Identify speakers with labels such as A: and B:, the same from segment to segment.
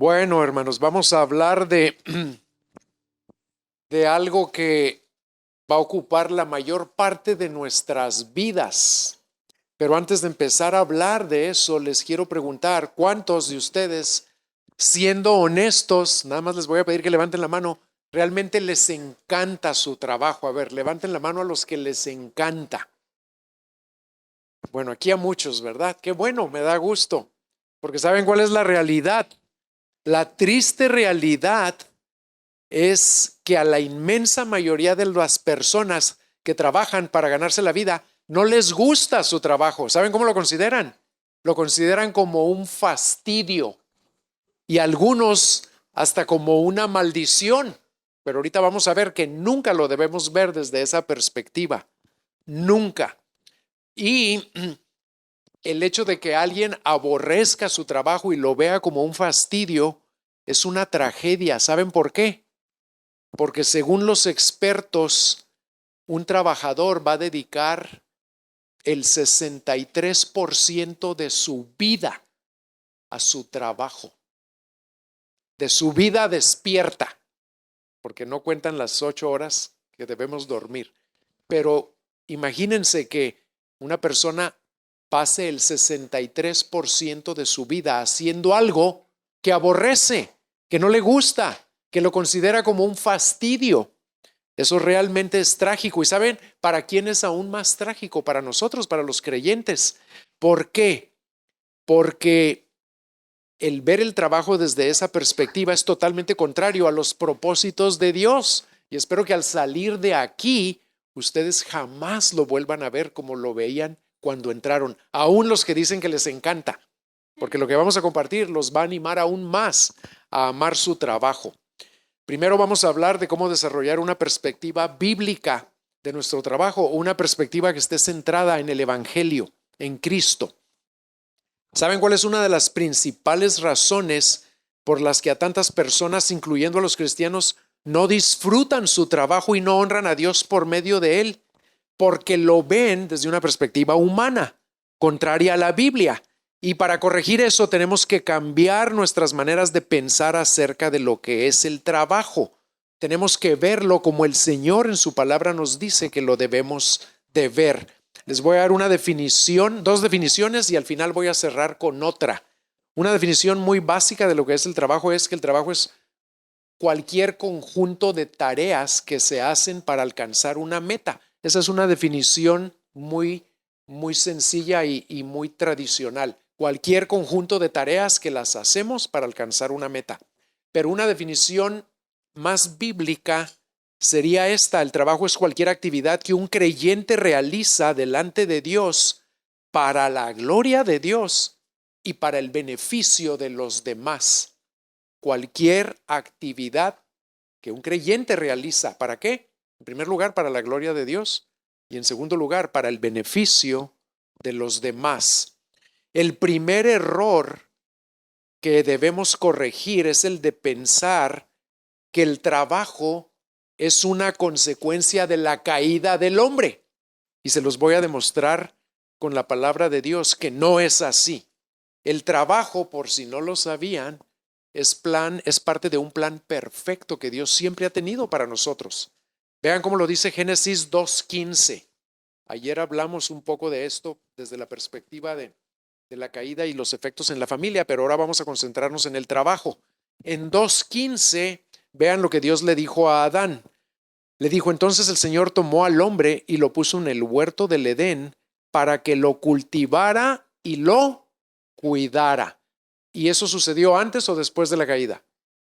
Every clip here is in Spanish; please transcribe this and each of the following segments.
A: Bueno, hermanos, vamos a hablar de algo que va a ocupar la mayor parte de nuestras vidas. Pero antes de empezar a hablar de eso, les quiero preguntar, ¿cuántos de ustedes, siendo honestos, nada más les voy a pedir que levanten la mano, realmente les encanta su trabajo? A ver, levanten la mano a los que les encanta. Bueno, aquí a muchos, ¿verdad? Qué bueno, me da gusto, porque ¿saben cuál es la realidad? La triste realidad es que a la inmensa mayoría de las personas que trabajan para ganarse la vida no les gusta su trabajo. ¿Saben cómo lo consideran? Lo consideran como un fastidio y algunos hasta como una maldición. Pero ahorita vamos a ver que nunca lo debemos ver desde esa perspectiva. Nunca. Y el hecho de que alguien aborrezca su trabajo y lo vea como un fastidio es una tragedia. ¿Saben por qué? Porque según los expertos, un trabajador va a dedicar el 63% de su vida a su trabajo, de su vida despierta, porque no cuentan las 8 horas que debemos dormir. Pero imagínense que una persona pase el 63% de su vida haciendo algo que aborrece, que no le gusta, que lo considera como un fastidio. Eso realmente es trágico. ¿Y saben para quién es aún más trágico? Para nosotros, para los creyentes. ¿Por qué? Porque el ver el trabajo desde esa perspectiva es totalmente contrario a los propósitos de Dios. Y espero que al salir de aquí, ustedes jamás lo vuelvan a ver como lo veían cuando entraron. Aún los que dicen que les encanta. Porque lo que vamos a compartir los va a animar aún más a amar su trabajo. Primero vamos a hablar de cómo desarrollar una perspectiva bíblica de nuestro trabajo, una perspectiva que esté centrada en el Evangelio, en Cristo. ¿Saben cuál es una de las principales razones por las que a tantas personas, incluyendo a los cristianos, no disfrutan su trabajo y no honran a Dios por medio de él? Porque lo ven desde una perspectiva humana, contraria a la Biblia. Y para corregir eso tenemos que cambiar nuestras maneras de pensar acerca de lo que es el trabajo. Tenemos que verlo como el Señor en su palabra nos dice que lo debemos de ver. Les voy a dar una definición, 2 definiciones y al final voy a cerrar con otra. Una definición muy básica de lo que es el trabajo es que el trabajo es cualquier conjunto de tareas que se hacen para alcanzar una meta. Esa es una definición muy sencilla y muy tradicional. Cualquier conjunto de tareas que las hacemos para alcanzar una meta. Pero una definición más bíblica sería esta: el trabajo es cualquier actividad que un creyente realiza delante de Dios para la gloria de Dios y para el beneficio de los demás. Cualquier actividad que un creyente realiza, ¿para qué? En primer lugar, para la gloria de Dios y en segundo lugar, para el beneficio de los demás. El primer error que debemos corregir es el de pensar que el trabajo es una consecuencia de la caída del hombre. Y se los voy a demostrar con la palabra de Dios que no es así. El trabajo, por si no lo sabían, es parte de un plan perfecto que Dios siempre ha tenido para nosotros. Vean cómo lo dice Génesis 2:15. Ayer hablamos un poco de esto desde la perspectiva de la caída y los efectos en la familia, pero ahora vamos a concentrarnos en el trabajo. En 2:15, vean lo que Dios le dijo a Adán. Le dijo: entonces el Señor tomó al hombre y lo puso en el huerto del Edén para que lo cultivara y lo cuidara. ¿Y eso sucedió antes o después de la caída?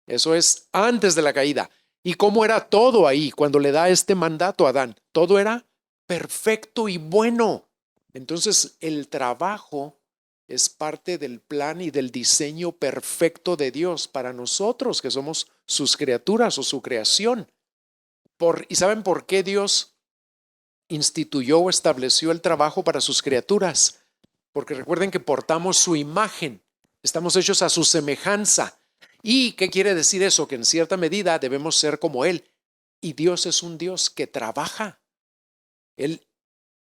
A: Eso es antes de la caída. ¿Y cómo era todo ahí cuando le da este mandato a Adán? Todo era perfecto y bueno. Entonces el trabajo es parte del plan y del diseño perfecto de Dios para nosotros que somos sus criaturas o su creación. ¿Y saben por qué Dios instituyó o estableció el trabajo para sus criaturas? Porque recuerden que portamos su imagen, estamos hechos a su semejanza. ¿Y qué quiere decir eso? Que en cierta medida debemos ser como Él. Y Dios es un Dios que trabaja. Él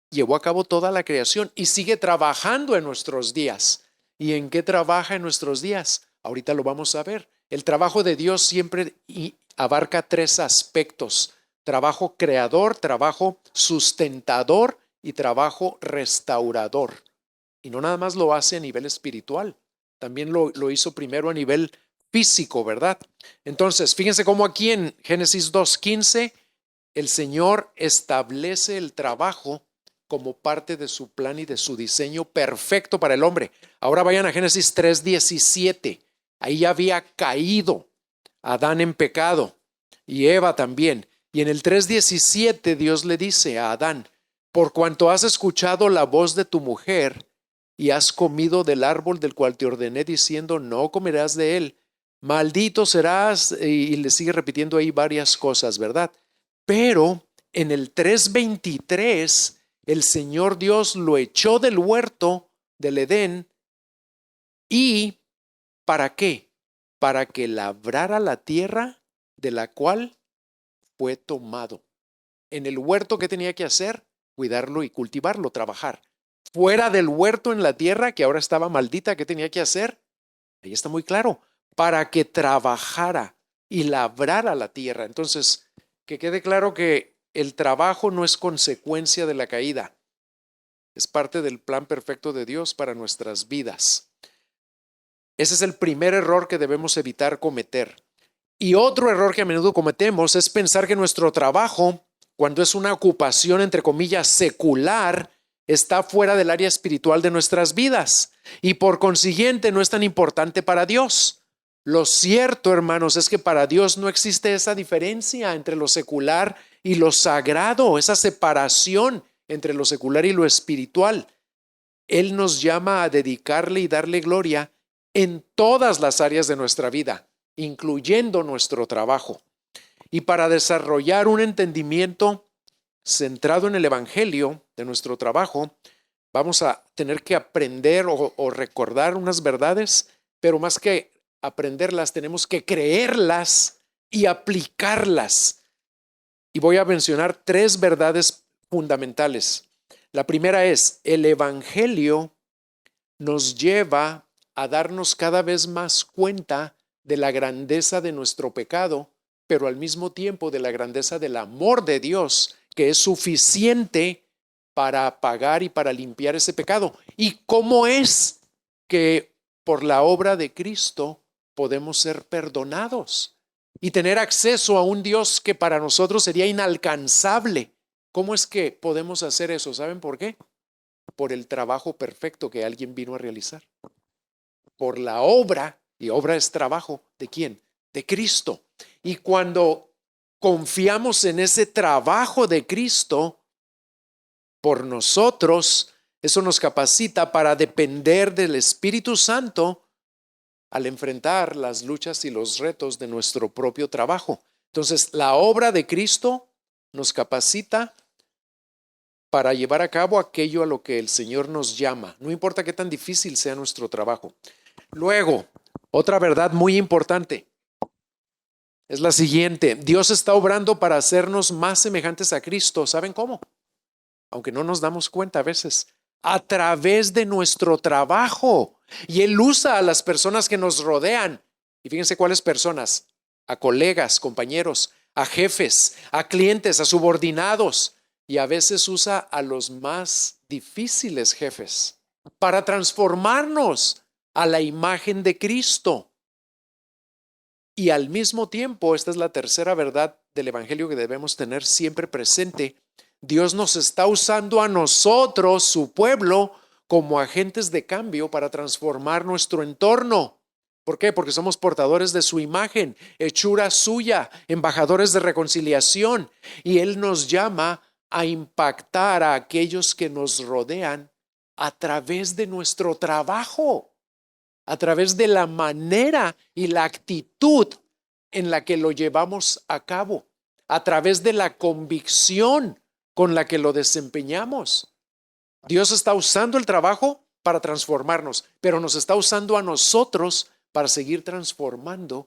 A: llevó a cabo toda la creación y sigue trabajando en nuestros días. ¿Y en qué trabaja en nuestros días? Ahorita lo vamos a ver. El trabajo de Dios siempre abarca tres aspectos: trabajo creador, trabajo sustentador y trabajo restaurador. Y no nada más lo hace a nivel espiritual, también lo hizo primero a nivel físico, ¿verdad? Entonces, fíjense cómo aquí en Génesis 2:15 el Señor establece el trabajo como parte de su plan y de su diseño perfecto para el hombre. Ahora vayan a Génesis 3:17. Ahí ya había caído Adán en pecado y Eva también. Y en el 3:17 Dios le dice a Adán: por cuanto has escuchado la voz de tu mujer y has comido del árbol del cual te ordené diciendo, no comerás de él, maldito serás. Y le sigue repitiendo ahí varias cosas, ¿verdad? Pero en el 3:23 el Señor Dios lo echó del huerto del Edén. ¿Y para qué? Para que labrara la tierra de la cual fue tomado. En el huerto, ¿qué tenía que hacer? Cuidarlo y cultivarlo, trabajar. Fuera del huerto, en la tierra que ahora estaba maldita, ¿qué tenía que hacer? Ahí está muy claro, para que trabajara y labrara la tierra. Entonces, que quede claro que el trabajo no es consecuencia de la caída, es parte del plan perfecto de Dios para nuestras vidas. Ese es el primer error que debemos evitar cometer. Y otro error que a menudo cometemos es pensar que nuestro trabajo, cuando es una ocupación entre comillas secular, está fuera del área espiritual de nuestras vidas y por consiguiente no es tan importante para Dios. Lo cierto, hermanos, es que para Dios no existe esa diferencia entre lo secular y lo sagrado, esa separación entre lo secular y lo espiritual. Él nos llama a dedicarle y darle gloria en todas las áreas de nuestra vida, incluyendo nuestro trabajo. Y para desarrollar un entendimiento centrado en el Evangelio de nuestro trabajo, vamos a tener que aprender o recordar unas verdades, pero más que aprenderlas, tenemos que creerlas y aplicarlas. Y voy a mencionar tres verdades fundamentales. La primera es: el Evangelio nos lleva a darnos cada vez más cuenta de la grandeza de nuestro pecado, pero al mismo tiempo de la grandeza del amor de Dios, que es suficiente para pagar y para limpiar ese pecado. ¿Y cómo es que por la obra de Cristo podemos ser perdonados y tener acceso a un Dios que para nosotros sería inalcanzable? ¿Cómo es que podemos hacer eso? ¿Saben por qué? Por el trabajo perfecto que alguien vino a realizar. Por la obra, y obra es trabajo, ¿de quién? De Cristo. Y cuando confiamos en ese trabajo de Cristo por nosotros, eso nos capacita para depender del Espíritu Santo al enfrentar las luchas y los retos de nuestro propio trabajo. Entonces, la obra de Cristo nos capacita para llevar a cabo aquello a lo que el Señor nos llama, no importa qué tan difícil sea nuestro trabajo. Luego, otra verdad muy importante es la siguiente: Dios está obrando para hacernos más semejantes a Cristo. ¿Saben cómo? Aunque no nos damos cuenta a veces, a través de nuestro trabajo. Y Él usa a las personas que nos rodean. Y fíjense cuáles personas: a colegas, compañeros, a jefes, a clientes, a subordinados. Y a veces usa a los más difíciles jefes para transformarnos a la imagen de Cristo. Y al mismo tiempo, esta es la tercera verdad del Evangelio que debemos tener siempre presente: Dios nos está usando a nosotros, su pueblo, como agentes de cambio para transformar nuestro entorno. ¿Por qué? Porque somos portadores de su imagen, hechura suya, embajadores de reconciliación. Y Él nos llama a impactar a aquellos que nos rodean a través de nuestro trabajo, a través de la manera y la actitud en la que lo llevamos a cabo, a través de la convicción con la que lo desempeñamos. Dios está usando el trabajo para transformarnos, pero nos está usando a nosotros para seguir transformando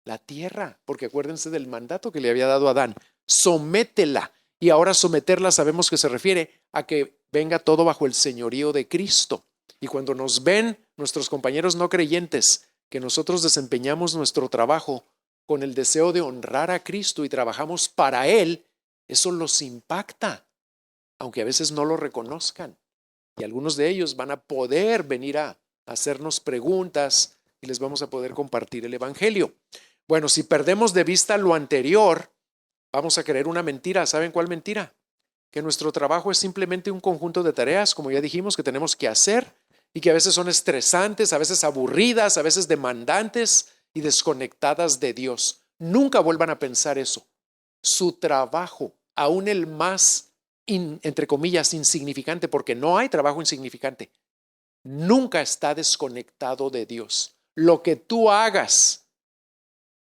A: la tierra, porque acuérdense del mandato que le había dado a Adán: sométela. Y ahora someterla sabemos que se refiere a que venga todo bajo el señorío de Cristo. Y cuando nos ven nuestros compañeros no creyentes que nosotros desempeñamos nuestro trabajo con el deseo de honrar a Cristo y trabajamos para Él, eso los impacta, aunque a veces no lo reconozcan. Y algunos de ellos van a poder venir a hacernos preguntas y les vamos a poder compartir el Evangelio. Bueno, si perdemos de vista lo anterior, vamos a creer una mentira. ¿Saben cuál mentira? Que nuestro trabajo es simplemente un conjunto de tareas, como ya dijimos, que tenemos que hacer y que a veces son estresantes, a veces aburridas, a veces demandantes y desconectadas de Dios. Nunca vuelvan a pensar eso. Su trabajo, aún el más, entre comillas, insignificante, porque no hay trabajo insignificante, nunca está desconectado de Dios. Lo que tú hagas,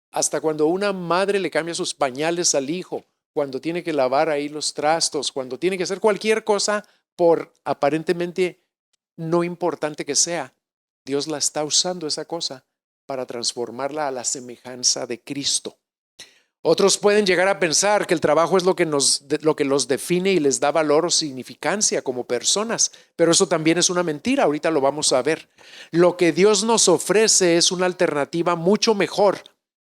A: hasta cuando una madre le cambia sus pañales al hijo, cuando tiene que lavar ahí los trastos, cuando tiene que hacer cualquier cosa, por aparentemente no importante que sea, Dios la está usando esa cosa para transformarla a la semejanza de Cristo. Otros pueden llegar a pensar que el trabajo es lo que los define y les da valor o significancia como personas, pero eso también es una mentira, ahorita lo vamos a ver. Lo que Dios nos ofrece es una alternativa mucho mejor.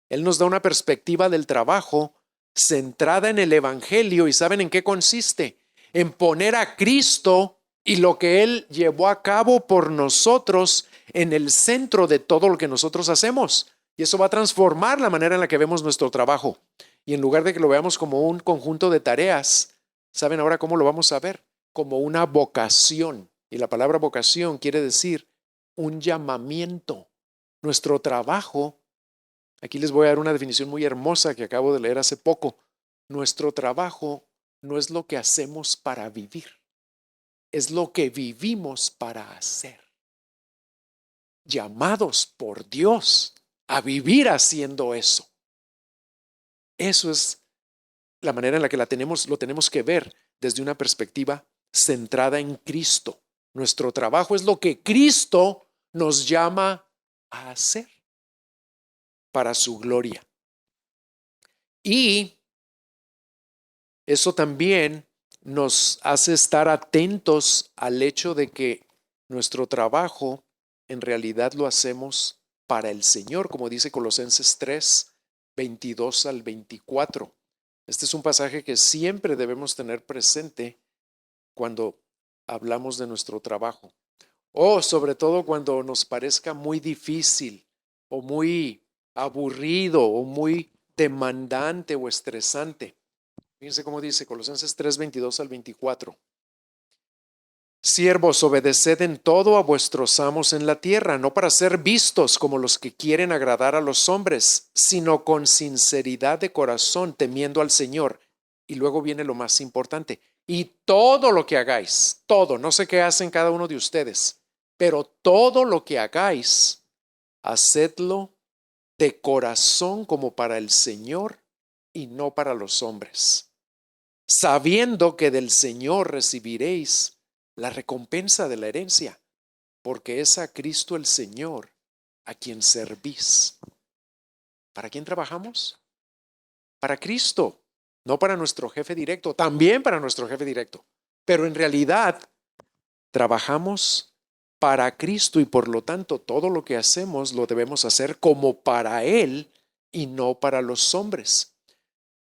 A: Él nos da una perspectiva del trabajo centrada en el Evangelio, y ¿saben en qué consiste? En poner a Cristo y lo que Él llevó a cabo por nosotros en el centro de todo lo que nosotros hacemos. Y eso va a transformar la manera en la que vemos nuestro trabajo. Y en lugar de que lo veamos como un conjunto de tareas, ¿saben ahora cómo lo vamos a ver? Como una vocación. Y la palabra vocación quiere decir un llamamiento. Nuestro trabajo, aquí les voy a dar una definición muy hermosa que acabo de leer hace poco. Nuestro trabajo no es lo que hacemos para vivir, es lo que vivimos para hacer. Llamados por Dios a vivir haciendo eso. Eso es la manera en la que lo tenemos que ver desde una perspectiva centrada en Cristo. Nuestro trabajo es lo que Cristo nos llama a hacer para su gloria. Y eso también nos hace estar atentos al hecho de que nuestro trabajo en realidad lo hacemos para el Señor, como dice Colosenses 3, 22 al 24. Este es un pasaje que siempre debemos tener presente cuando hablamos de nuestro trabajo. O sobre todo cuando nos parezca muy difícil o muy aburrido o muy demandante o estresante. Fíjense cómo dice Colosenses 3, 22 al 24. Siervos, obedeced en todo a vuestros amos en la tierra, no para ser vistos como los que quieren agradar a los hombres, sino con sinceridad de corazón, temiendo al Señor. Y luego viene lo más importante. Y todo lo que hagáis, todo, no sé qué hacen cada uno de ustedes, pero todo lo que hagáis, hacedlo de corazón como para el Señor y no para los hombres, sabiendo que del Señor recibiréis la recompensa de la herencia, porque es a Cristo el Señor a quien servís. ¿Para quién trabajamos? Para Cristo, no para nuestro jefe directo, también para nuestro jefe directo, pero en realidad trabajamos para Cristo y por lo tanto todo lo que hacemos lo debemos hacer como para Él y no para los hombres.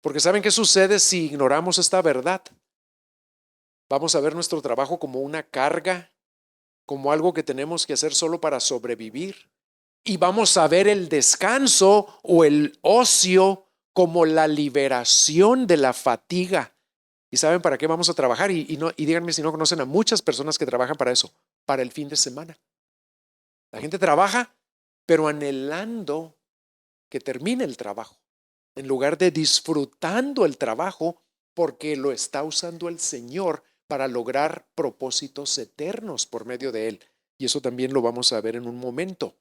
A: Porque ¿saben qué sucede si ignoramos esta verdad? Vamos a ver nuestro trabajo como una carga, como algo que tenemos que hacer solo para sobrevivir. Y vamos a ver el descanso o el ocio como la liberación de la fatiga. ¿Y saben para qué vamos a trabajar? Y díganme si no conocen a muchas personas que trabajan para eso, para el fin de semana. La gente trabaja, pero anhelando que termine el trabajo, en lugar de disfrutando el trabajo porque lo está usando el Señor para lograr propósitos eternos por medio de Él. Y eso también lo vamos a ver en un momento.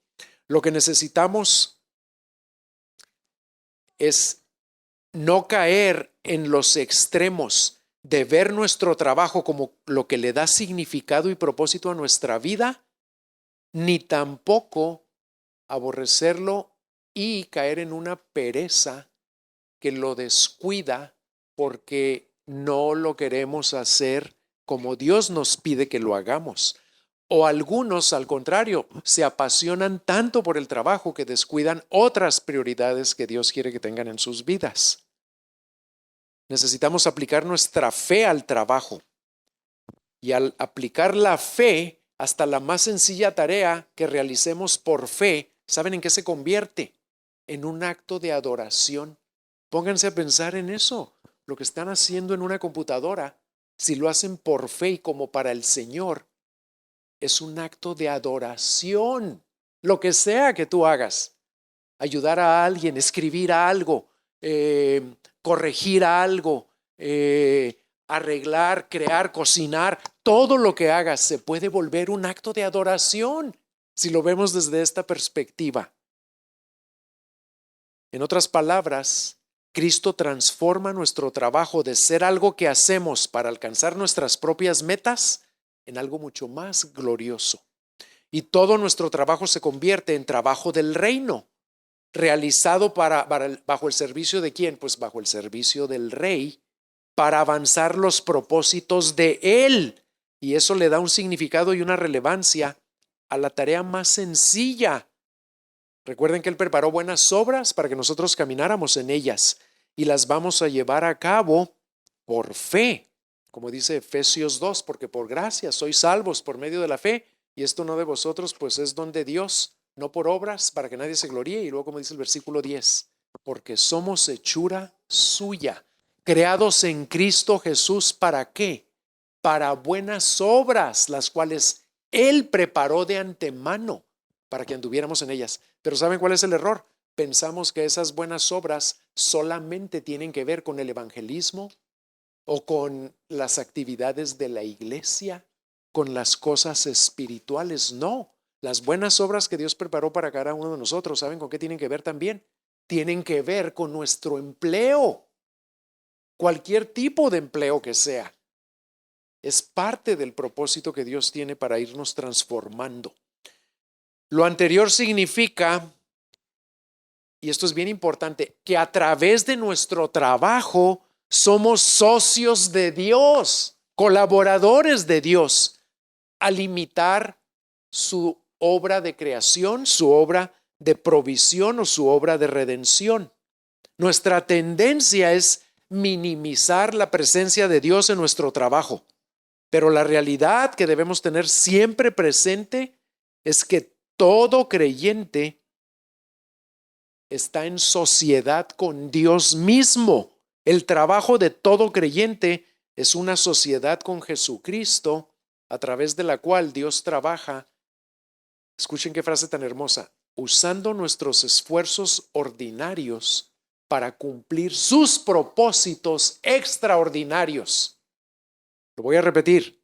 A: Lo que necesitamos es no caer en los extremos de ver nuestro trabajo como lo que le da significado y propósito a nuestra vida, ni tampoco aborrecerlo y caer en una pereza que lo descuida porque no lo queremos hacer como Dios nos pide que lo hagamos. O algunos, al contrario, se apasionan tanto por el trabajo que descuidan otras prioridades que Dios quiere que tengan en sus vidas. Necesitamos aplicar nuestra fe al trabajo. Y al aplicar la fe, hasta la más sencilla tarea que realicemos por fe, ¿saben en qué se convierte? En un acto de adoración. Pónganse a pensar en eso. Lo que están haciendo en una computadora, si lo hacen por fe y como para el Señor, es un acto de adoración. Lo que sea que tú hagas, ayudar a alguien, escribir algo, corregir algo, arreglar, crear, cocinar, todo lo que hagas se puede volver un acto de adoración si lo vemos desde esta perspectiva. En otras palabras, Cristo transforma nuestro trabajo de ser algo que hacemos para alcanzar nuestras propias metas en algo mucho más glorioso. Y todo nuestro trabajo se convierte en trabajo del reino, realizado bajo el servicio de ¿quién? Pues bajo el servicio del Rey, para avanzar los propósitos de Él. Y eso le da un significado y una relevancia a la tarea más sencilla. Recuerden que Él preparó buenas obras para que nosotros camináramos en ellas y las vamos a llevar a cabo por fe. Como dice Efesios 2, porque por gracia sois salvos por medio de la fe, y esto no de vosotros, pues es don de Dios, no por obras, para que nadie se gloríe. Y luego, como dice el versículo 10, porque somos hechura suya, creados en Cristo Jesús, ¿para qué? Para buenas obras, las cuales Él preparó de antemano para que anduviéramos en ellas. Pero ¿saben cuál es el error? Pensamos que esas buenas obras solamente tienen que ver con el evangelismo o con las actividades de la iglesia, con las cosas espirituales. No, las buenas obras que Dios preparó para cada uno de nosotros, ¿saben con qué tienen que ver también? Tienen que ver con nuestro empleo, cualquier tipo de empleo que sea. Es parte del propósito que Dios tiene para irnos transformando. Lo anterior significa, y esto es bien importante, que a través de nuestro trabajo somos socios de Dios, colaboradores de Dios, al imitar su obra de creación, su obra de provisión o su obra de redención. Nuestra tendencia es minimizar la presencia de Dios en nuestro trabajo, pero la realidad que debemos tener siempre presente es que todo creyente está en sociedad con Dios mismo. El trabajo de todo creyente es una sociedad con Jesucristo, a través de la cual Dios trabaja. Escuchen qué frase tan hermosa: usando nuestros esfuerzos ordinarios para cumplir sus propósitos extraordinarios. Lo voy a repetir.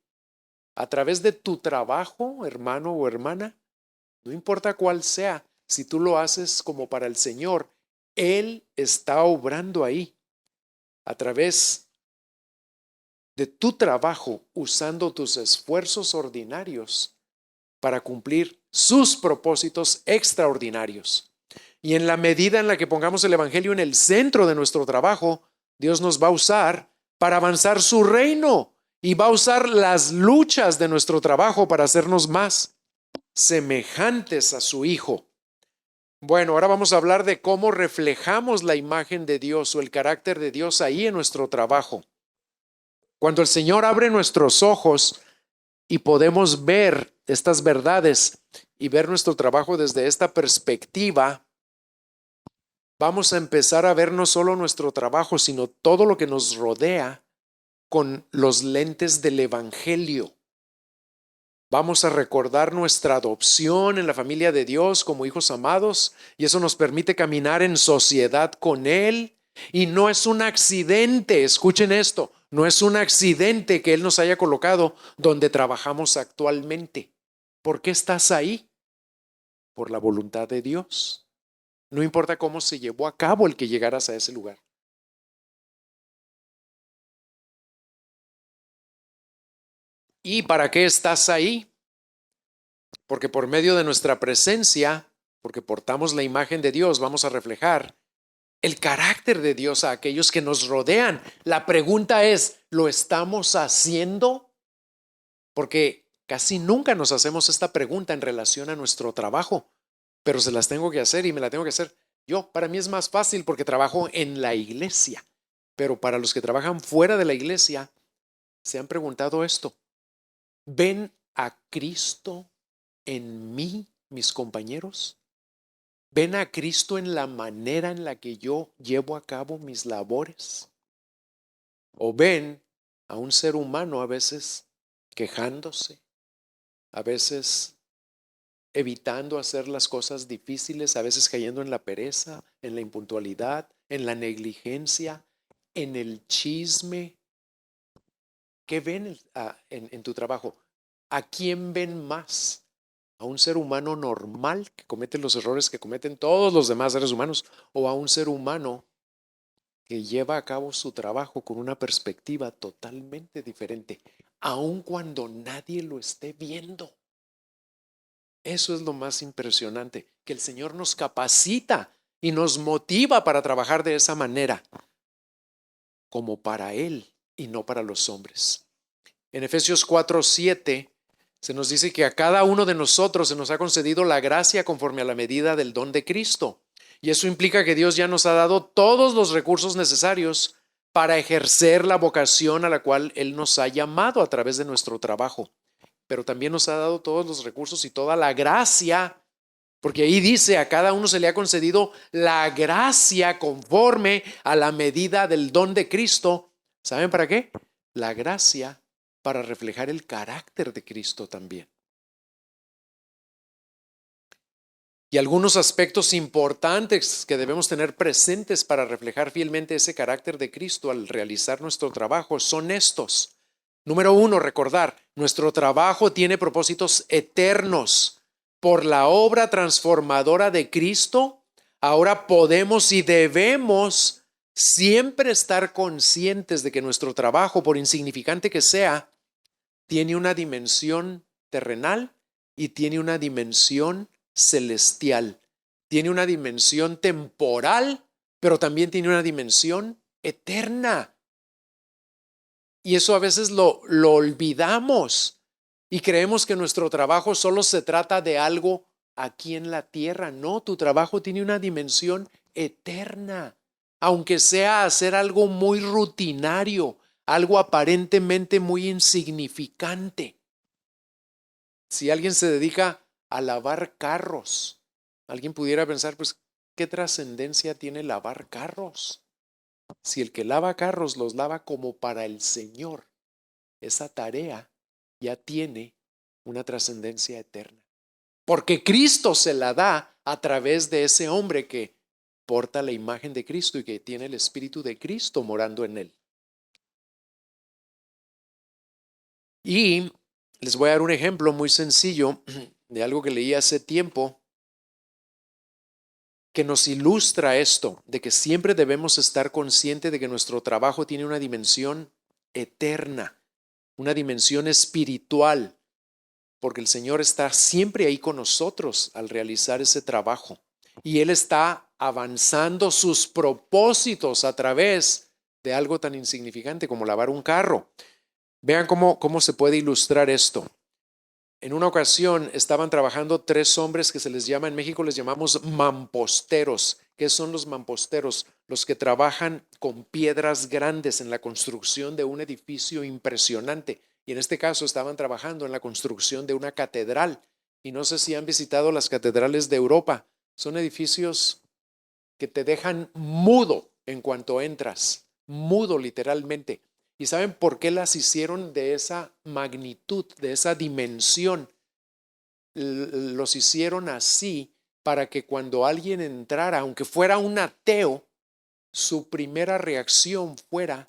A: A través de tu trabajo, hermano o hermana, no importa cuál sea, si tú lo haces como para el Señor, Él está obrando ahí. A través de tu trabajo, usando tus esfuerzos ordinarios para cumplir sus propósitos extraordinarios. Y en la medida en la que pongamos el Evangelio en el centro de nuestro trabajo, Dios nos va a usar para avanzar su reino y va a usar las luchas de nuestro trabajo para hacernos más semejantes a su Hijo. Bueno, ahora vamos a hablar de cómo reflejamos la imagen de Dios o el carácter de Dios ahí en nuestro trabajo. Cuando el Señor abre nuestros ojos y podemos ver estas verdades y ver nuestro trabajo desde esta perspectiva, vamos a empezar a ver no solo nuestro trabajo, sino todo lo que nos rodea con los lentes del Evangelio. Vamos a recordar nuestra adopción en la familia de Dios como hijos amados, y eso nos permite caminar en sociedad con Él. Y no es un accidente, escuchen esto, no es un accidente que Él nos haya colocado donde trabajamos actualmente. ¿Por qué estás ahí? Por la voluntad de Dios. No importa cómo se llevó a cabo el que llegaras a ese lugar. ¿Y para qué estás ahí? Porque por medio de nuestra presencia, porque portamos la imagen de Dios, vamos a reflejar el carácter de Dios a aquellos que nos rodean. La pregunta es, ¿lo estamos haciendo? Porque Casi nunca nos hacemos esta pregunta en relación a nuestro trabajo, pero se las tengo que hacer y me la tengo que hacer yo. Para mí es más fácil porque trabajo en la iglesia, pero para los que trabajan fuera de la iglesia, ¿se han preguntado esto? ¿Ven a Cristo en mí, mis compañeros? ¿Ven a Cristo en la manera en la que yo llevo a cabo mis labores? ¿O ven a un ser humano a veces quejándose, a veces evitando hacer las cosas difíciles, a veces cayendo en la pereza, en la impuntualidad, en la negligencia, en el chisme? ¿Qué ven en tu trabajo? ¿A quién ven más? ¿A un ser humano normal que comete los errores que cometen todos los demás seres humanos? ¿O a un ser humano que lleva a cabo su trabajo con una perspectiva totalmente diferente, aun cuando nadie lo esté viendo? Eso es lo más impresionante, que el Señor nos capacita y nos motiva para trabajar de esa manera, como para Él y no para los hombres. En Efesios 4:7 se nos dice que a cada uno de nosotros se nos ha concedido la gracia conforme a la medida del don de Cristo. Y eso implica que Dios ya nos ha dado todos los recursos necesarios para ejercer la vocación a la cual Él nos ha llamado a través de nuestro trabajo. Pero también nos ha dado todos los recursos y toda la gracia, porque ahí dice, a cada uno se le ha concedido la gracia conforme a la medida del don de Cristo. ¿Saben para qué? La gracia para reflejar el carácter de Cristo también. Y algunos aspectos importantes que debemos tener presentes para reflejar fielmente ese carácter de Cristo al realizar nuestro trabajo son estos. Número 1, recordar, nuestro trabajo tiene propósitos eternos. Por la obra transformadora de Cristo, ahora podemos y debemos siempre estar conscientes de que nuestro trabajo, por insignificante que sea, tiene una dimensión terrenal y tiene una dimensión celestial. Tiene una dimensión temporal, pero también tiene una dimensión eterna. Y eso a veces lo olvidamos y creemos que nuestro trabajo solo se trata de algo aquí en la tierra. No, tu trabajo tiene una dimensión eterna, aunque sea hacer algo muy rutinario, algo aparentemente muy insignificante. Si alguien se dedica a lavar carros, alguien pudiera pensar, pues, ¿qué trascendencia tiene lavar carros? Si el que lava carros los lava como para el Señor, esa tarea ya tiene una trascendencia eterna. Porque Cristo se la da a través de ese hombre que porta la imagen de Cristo y que tiene el Espíritu de Cristo morando en él. Y les voy a dar un ejemplo muy sencillo de algo que leí hace tiempo que nos ilustra esto, de que siempre debemos estar conscientes de que nuestro trabajo tiene una dimensión eterna, una dimensión espiritual, porque el Señor está siempre ahí con nosotros al realizar ese trabajo. Y Él está avanzando sus propósitos a través de algo tan insignificante como lavar un carro. Vean cómo se puede ilustrar esto. En una ocasión estaban trabajando 3 hombres que se les llama, en México les llamamos mamposteros. ¿Qué son los mamposteros? Los que trabajan con piedras grandes en la construcción de un edificio impresionante. Y en este caso estaban trabajando en la construcción de una catedral. Y no sé si han visitado las catedrales de Europa. Son edificios que te dejan mudo en cuanto entras, mudo literalmente. ¿Y saben por qué las hicieron de esa magnitud, de esa dimensión? Los hicieron así para que cuando alguien entrara, aunque fuera un ateo, su primera reacción fuera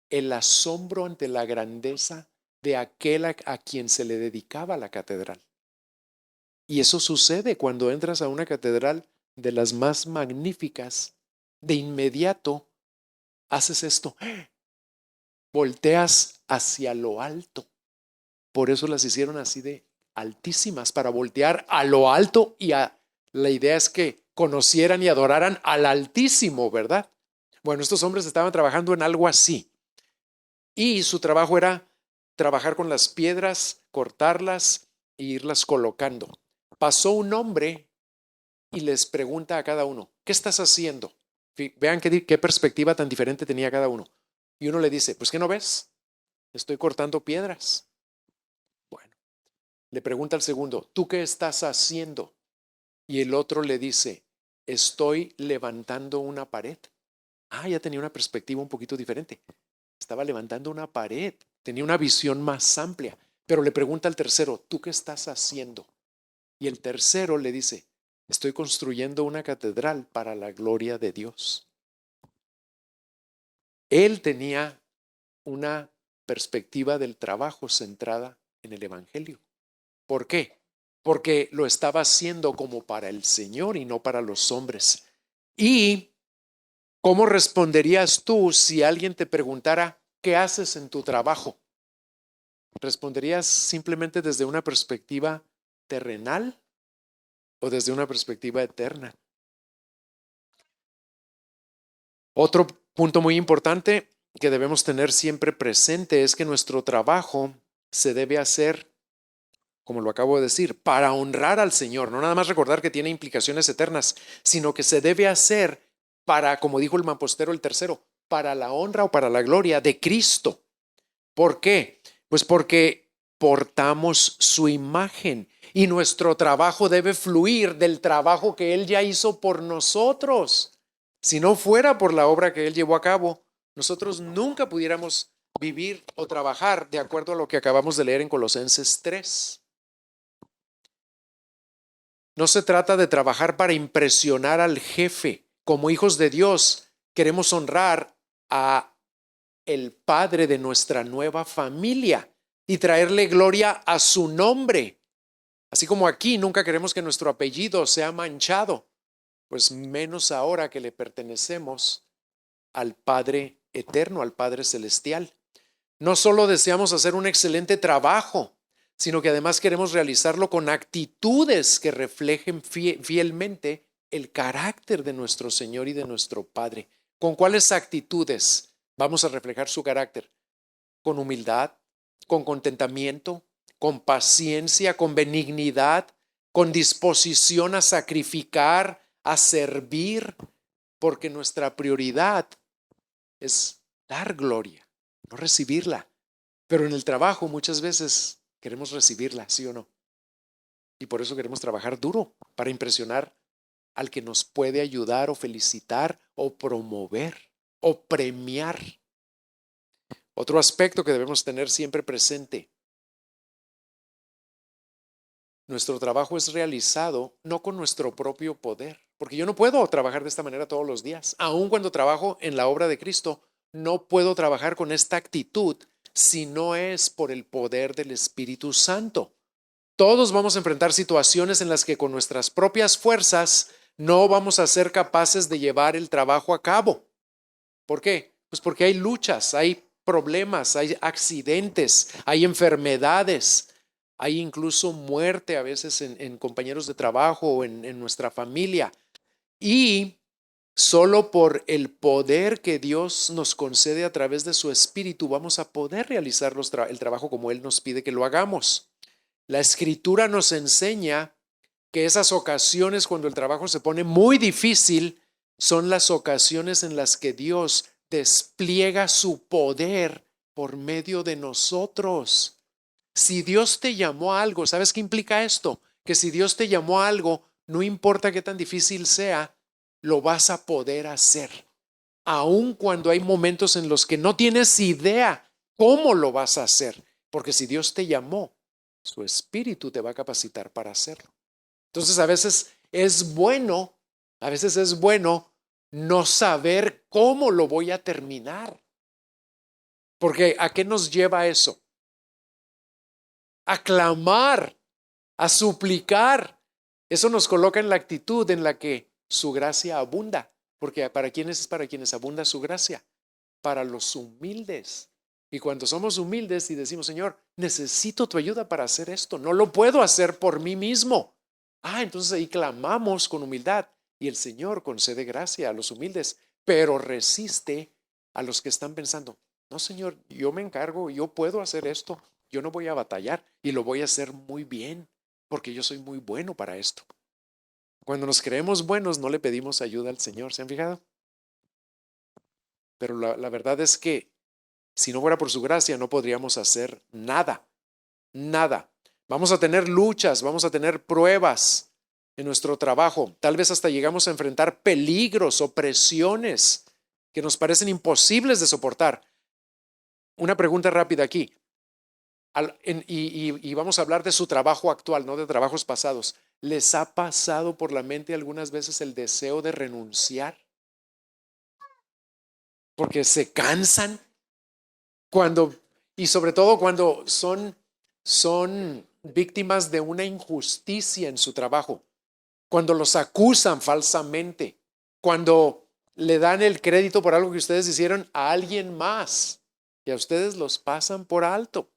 A: el asombro ante la grandeza de aquel a quien se le dedicaba la catedral. Y eso sucede cuando entras a una catedral de las más magníficas. De inmediato haces esto. Volteas hacia lo alto. Por eso las hicieron así de altísimas, para voltear a lo alto y la idea es que conocieran y adoraran al Altísimo, ¿verdad? Bueno, estos hombres estaban trabajando en algo así y su trabajo era trabajar con las piedras, cortarlas e irlas colocando. Pasó un hombre y les pregunta a cada uno, ¿qué estás haciendo? Vean qué perspectiva tan diferente tenía cada uno. Y uno le dice, pues ¿qué no ves? Estoy cortando piedras. Bueno, le pregunta al segundo, ¿tú qué estás haciendo? Y el otro le dice, estoy levantando una pared. Ah, ya tenía una perspectiva un poquito diferente. Estaba levantando una pared, tenía una visión más amplia. Pero le pregunta al tercero, ¿tú qué estás haciendo? Y el tercero le dice, estoy construyendo una catedral para la gloria de Dios. Él tenía una perspectiva del trabajo centrada en el Evangelio. ¿Por qué? Porque lo estaba haciendo como para el Señor y no para los hombres. ¿Y cómo responderías tú si alguien te preguntara, ¿qué haces en tu trabajo? ¿Responderías simplemente desde una perspectiva terrenal o desde una perspectiva eterna? Otro punto muy importante que debemos tener siempre presente es que nuestro trabajo se debe hacer, como lo acabo de decir, para honrar al Señor. No nada más recordar que tiene implicaciones eternas, sino que se debe hacer para, como dijo el Mampostero el tercero, para la honra o para la gloria de Cristo. ¿Por qué? Pues porque portamos su imagen y nuestro trabajo debe fluir del trabajo que Él ya hizo por nosotros. Si no fuera por la obra que Él llevó a cabo, nosotros nunca pudiéramos vivir o trabajar de acuerdo a lo que acabamos de leer en Colosenses 3. No se trata de trabajar para impresionar al jefe. Como hijos de Dios, queremos honrar a el padre de nuestra nueva familia y traerle gloria a su nombre. Así como aquí nunca queremos que nuestro apellido sea manchado, pues menos ahora que le pertenecemos al Padre eterno, al Padre celestial. No solo deseamos hacer un excelente trabajo, sino que además queremos realizarlo con actitudes que reflejen fielmente el carácter de nuestro Señor y de nuestro Padre. ¿Con cuáles actitudes vamos a reflejar su carácter? Con humildad, con contentamiento, con paciencia, con benignidad, con disposición a sacrificar, a servir, porque nuestra prioridad es dar gloria, no recibirla. Pero en el trabajo muchas veces queremos recibirla, ¿sí o no? Y por eso queremos trabajar duro para impresionar al que nos puede ayudar o felicitar o promover o premiar. Otro aspecto que debemos tener siempre presente: nuestro trabajo es realizado no con nuestro propio poder, porque yo no puedo trabajar de esta manera todos los días. Aun cuando trabajo en la obra de Cristo, no puedo trabajar con esta actitud si no es por el poder del Espíritu Santo. Todos vamos a enfrentar situaciones en las que con nuestras propias fuerzas no vamos a ser capaces de llevar el trabajo a cabo. ¿Por qué? Pues porque hay luchas, hay problemas, hay accidentes, hay enfermedades, hay incluso muerte a veces en compañeros de trabajo o en nuestra familia. Y solo por el poder que Dios nos concede a través de su Espíritu vamos a poder realizar el trabajo como Él nos pide que lo hagamos. La Escritura nos enseña que esas ocasiones cuando el trabajo se pone muy difícil son las ocasiones en las que Dios despliega su poder por medio de nosotros. Si Dios te llamó a algo, ¿sabes qué implica esto? Que si Dios te llamó a algo, no importa qué tan difícil sea, lo vas a poder hacer. Aun cuando hay momentos en los que no tienes idea cómo lo vas a hacer. Porque si Dios te llamó, su Espíritu te va a capacitar para hacerlo. Entonces a veces es bueno no saber cómo lo voy a terminar. Porque ¿a qué nos lleva eso? A clamar, a suplicar. Eso nos coloca en la actitud en la que su gracia abunda. Porque ¿para quiénes es para quienes abunda su gracia? Para los humildes. Y cuando somos humildes y decimos, Señor, necesito tu ayuda para hacer esto, no lo puedo hacer por mí mismo. Entonces ahí clamamos con humildad y el Señor concede gracia a los humildes, pero resiste a los que están pensando, No, Señor, yo me encargo, yo puedo hacer esto, yo no voy a batallar y lo voy a hacer muy bien, porque yo soy muy bueno para esto. Cuando nos creemos buenos, no le pedimos ayuda al Señor, ¿se han fijado? Pero la verdad es que si no fuera por su gracia, no podríamos hacer nada, nada. Vamos a tener luchas, vamos a tener pruebas en nuestro trabajo. Tal vez hasta llegamos a enfrentar peligros o presiones que nos parecen imposibles de soportar. Una pregunta rápida aquí. Y vamos a hablar de su trabajo actual, no de trabajos pasados. ¿Les ha pasado por la mente algunas veces el deseo de renunciar? Porque se cansan cuando, y sobre todo cuando son víctimas de una injusticia en su trabajo, cuando los acusan falsamente, cuando le dan el crédito por algo que ustedes hicieron a alguien más y a ustedes los pasan por alto.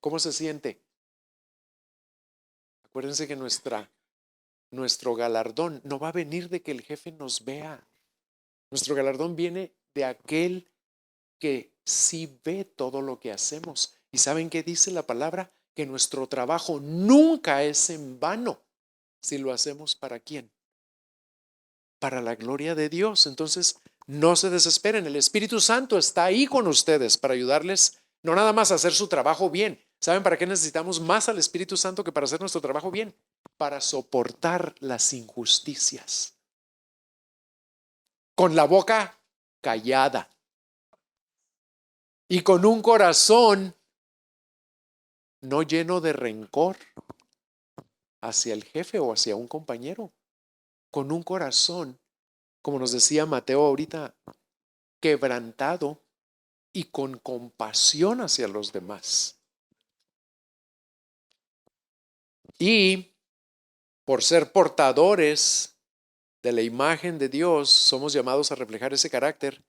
A: ¿Cómo se siente? Acuérdense que nuestro galardón no va a venir de que el jefe nos vea. Nuestro galardón viene de aquel que sí ve todo lo que hacemos. ¿Y saben qué dice la palabra? Que nuestro trabajo nunca es en vano si lo hacemos para quién. Para la gloria de Dios. Entonces, no se desesperen. El Espíritu Santo está ahí con ustedes para ayudarles, no nada más a hacer su trabajo bien. ¿Saben para qué necesitamos más al Espíritu Santo que para hacer nuestro trabajo bien? Para soportar las injusticias. Con la boca callada. Y con un corazón no lleno de rencor hacia el jefe o hacia un compañero. Con un corazón, como nos decía Mateo ahorita, quebrantado y con compasión hacia los demás. Y por ser portadores de la imagen de Dios, somos llamados a reflejar ese carácter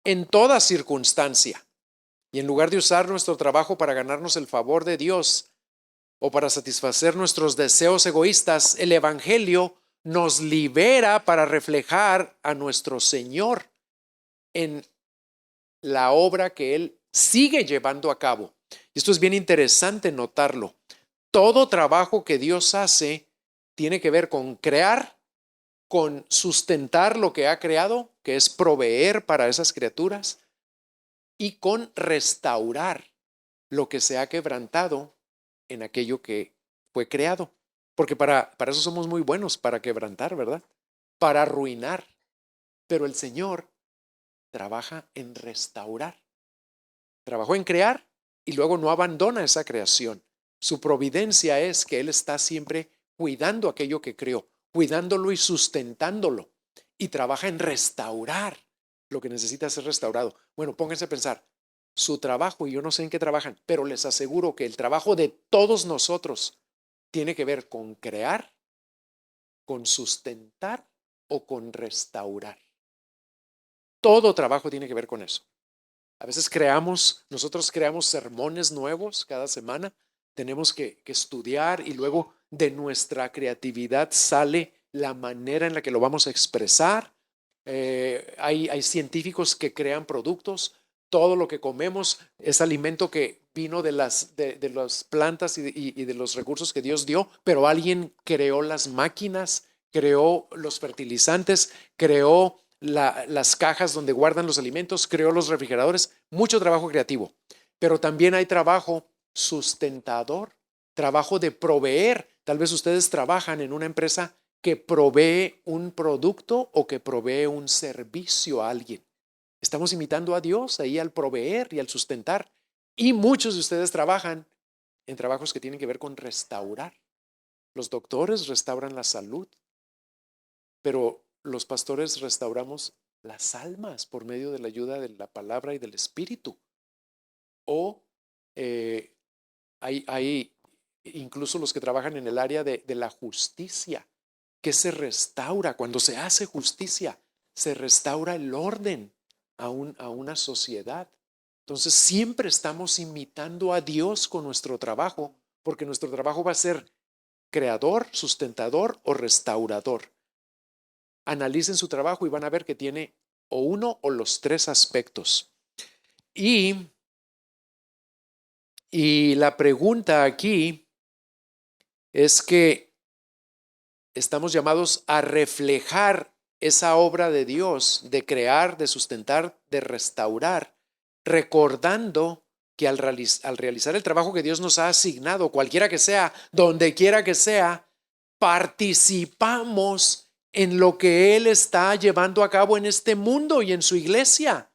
A: en toda circunstancia. Y en lugar de usar nuestro trabajo para ganarnos el favor de Dios o para satisfacer nuestros deseos egoístas, el Evangelio nos libera para reflejar a nuestro Señor en la obra que Él sigue llevando a cabo. Y esto es bien interesante notarlo. Todo trabajo que Dios hace tiene que ver con crear, con sustentar lo que ha creado, que es proveer para esas criaturas, y con restaurar lo que se ha quebrantado en aquello que fue creado. Porque para eso somos muy buenos, para quebrantar, ¿verdad? Para arruinar. Pero el Señor trabaja en restaurar. Trabajó en crear y luego no abandona esa creación. Su providencia es que Él está siempre cuidando aquello que creó, cuidándolo y sustentándolo. Y trabaja en restaurar lo que necesita ser restaurado. Bueno, pónganse a pensar, su trabajo, y yo no sé en qué trabajan, pero les aseguro que el trabajo de todos nosotros tiene que ver con crear, con sustentar o con restaurar. Todo trabajo tiene que ver con eso. A veces nosotros creamos sermones nuevos cada semana, tenemos que estudiar y luego de nuestra creatividad sale la manera en la que lo vamos a expresar. Hay científicos que crean productos, todo lo que comemos es alimento que vino de las plantas y de los recursos que Dios dio, pero alguien creó las máquinas, creó los fertilizantes, creó las cajas donde guardan los alimentos, creó los refrigeradores, mucho trabajo creativo, pero también hay trabajo sustentador, trabajo de proveer. Tal vez ustedes trabajan en una empresa que provee un producto o que provee un servicio a alguien. Estamos imitando a Dios ahí al proveer y al sustentar. Y muchos de ustedes trabajan en trabajos que tienen que ver con restaurar. Los doctores restauran la salud, pero los pastores restauramos las almas por medio de la ayuda de la palabra y del Espíritu. O hay incluso los que trabajan en el área de la justicia, que se restaura. Cuando se hace justicia, se restaura el orden a una sociedad. Entonces siempre estamos imitando a Dios con nuestro trabajo, porque nuestro trabajo va a ser creador, sustentador o restaurador. Analicen su trabajo y van a ver que tiene o uno o los tres aspectos. Y, y la pregunta aquí es que estamos llamados a reflejar esa obra de Dios, de crear, de sustentar, de restaurar, recordando que al realizar el trabajo que Dios nos ha asignado, cualquiera que sea, donde quiera que sea, participamos en lo que Él está llevando a cabo en este mundo y en su iglesia.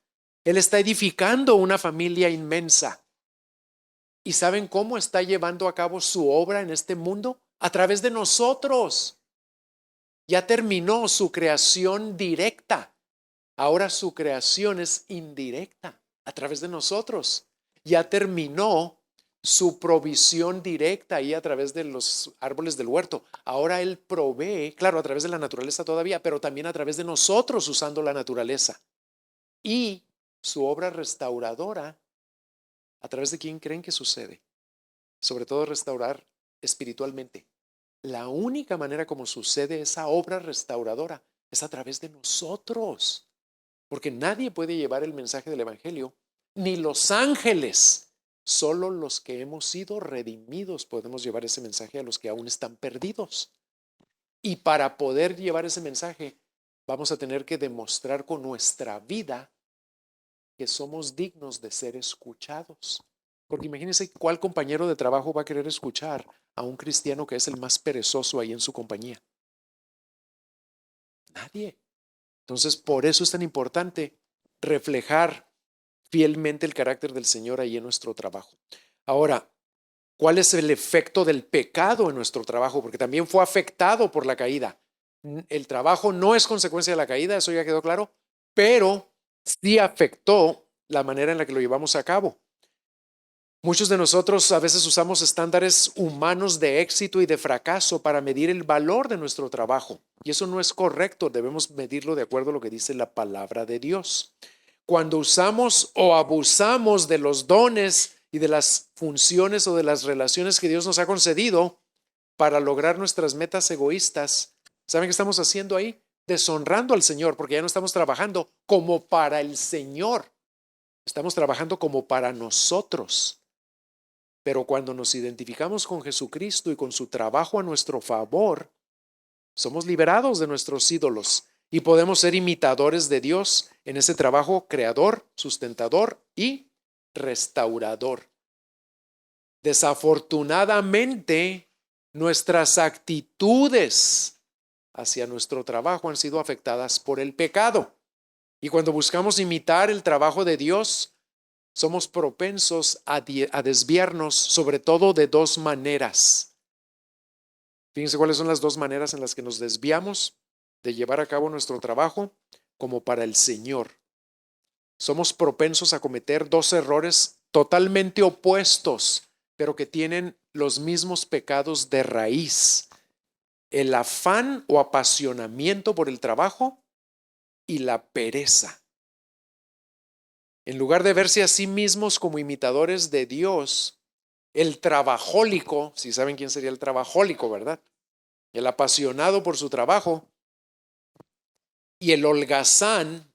A: Él está edificando una familia inmensa. ¿Y saben cómo está llevando a cabo su obra en este mundo? A través de nosotros. Ya terminó su creación directa. Ahora su creación es indirecta a través de nosotros. Ya terminó su provisión directa y a través de los árboles del huerto. Ahora Él provee, claro, a través de la naturaleza todavía, pero también a través de nosotros usando la naturaleza. Y su obra restauradora, ¿a través de quién creen que sucede? Sobre todo restaurar espiritualmente. La única manera como sucede esa obra restauradora es a través de nosotros. Porque nadie puede llevar el mensaje del Evangelio, ni los ángeles. Solo los que hemos sido redimidos podemos llevar ese mensaje a los que aún están perdidos. Y para poder llevar ese mensaje, vamos a tener que demostrar con nuestra vida que somos dignos de ser escuchados. Porque imagínense cuál compañero de trabajo va a querer escuchar a un cristiano que es el más perezoso ahí en su compañía. Nadie. Entonces, por eso es tan importante reflejar fielmente el carácter del Señor ahí en nuestro trabajo. Ahora, ¿cuál es el efecto del pecado en nuestro trabajo? Porque también fue afectado por la caída. El trabajo no es consecuencia de la caída, eso ya quedó claro, pero sí afectó la manera en la que lo llevamos a cabo. Muchos de nosotros a veces usamos estándares humanos de éxito y de fracaso para medir el valor de nuestro trabajo. Y eso no es correcto, debemos medirlo de acuerdo a lo que dice la palabra de Dios. Cuando usamos o abusamos de los dones y de las funciones o de las relaciones que Dios nos ha concedido para lograr nuestras metas egoístas, ¿saben qué estamos haciendo ahí? Deshonrando al Señor, porque ya no estamos trabajando como para el Señor, estamos trabajando como para nosotros. Pero cuando nos identificamos con Jesucristo y con su trabajo a nuestro favor, somos liberados de nuestros ídolos y podemos ser imitadores de Dios en ese trabajo creador, sustentador y restaurador. Desafortunadamente, nuestras actitudes hacia nuestro trabajo han sido afectadas por el pecado. Y cuando buscamos imitar el trabajo de Dios, somos propensos a desviarnos, sobre todo de dos maneras. Fíjense cuáles son las dos maneras en las que nos desviamos de llevar a cabo nuestro trabajo como para el Señor. Somos propensos a cometer dos errores totalmente opuestos, pero que tienen los mismos pecados de raíz: el afán o apasionamiento por el trabajo y la pereza. En lugar de verse a sí mismos como imitadores de Dios, el trabajólico, si saben quién sería el trabajólico, ¿verdad? El apasionado por su trabajo, y el holgazán,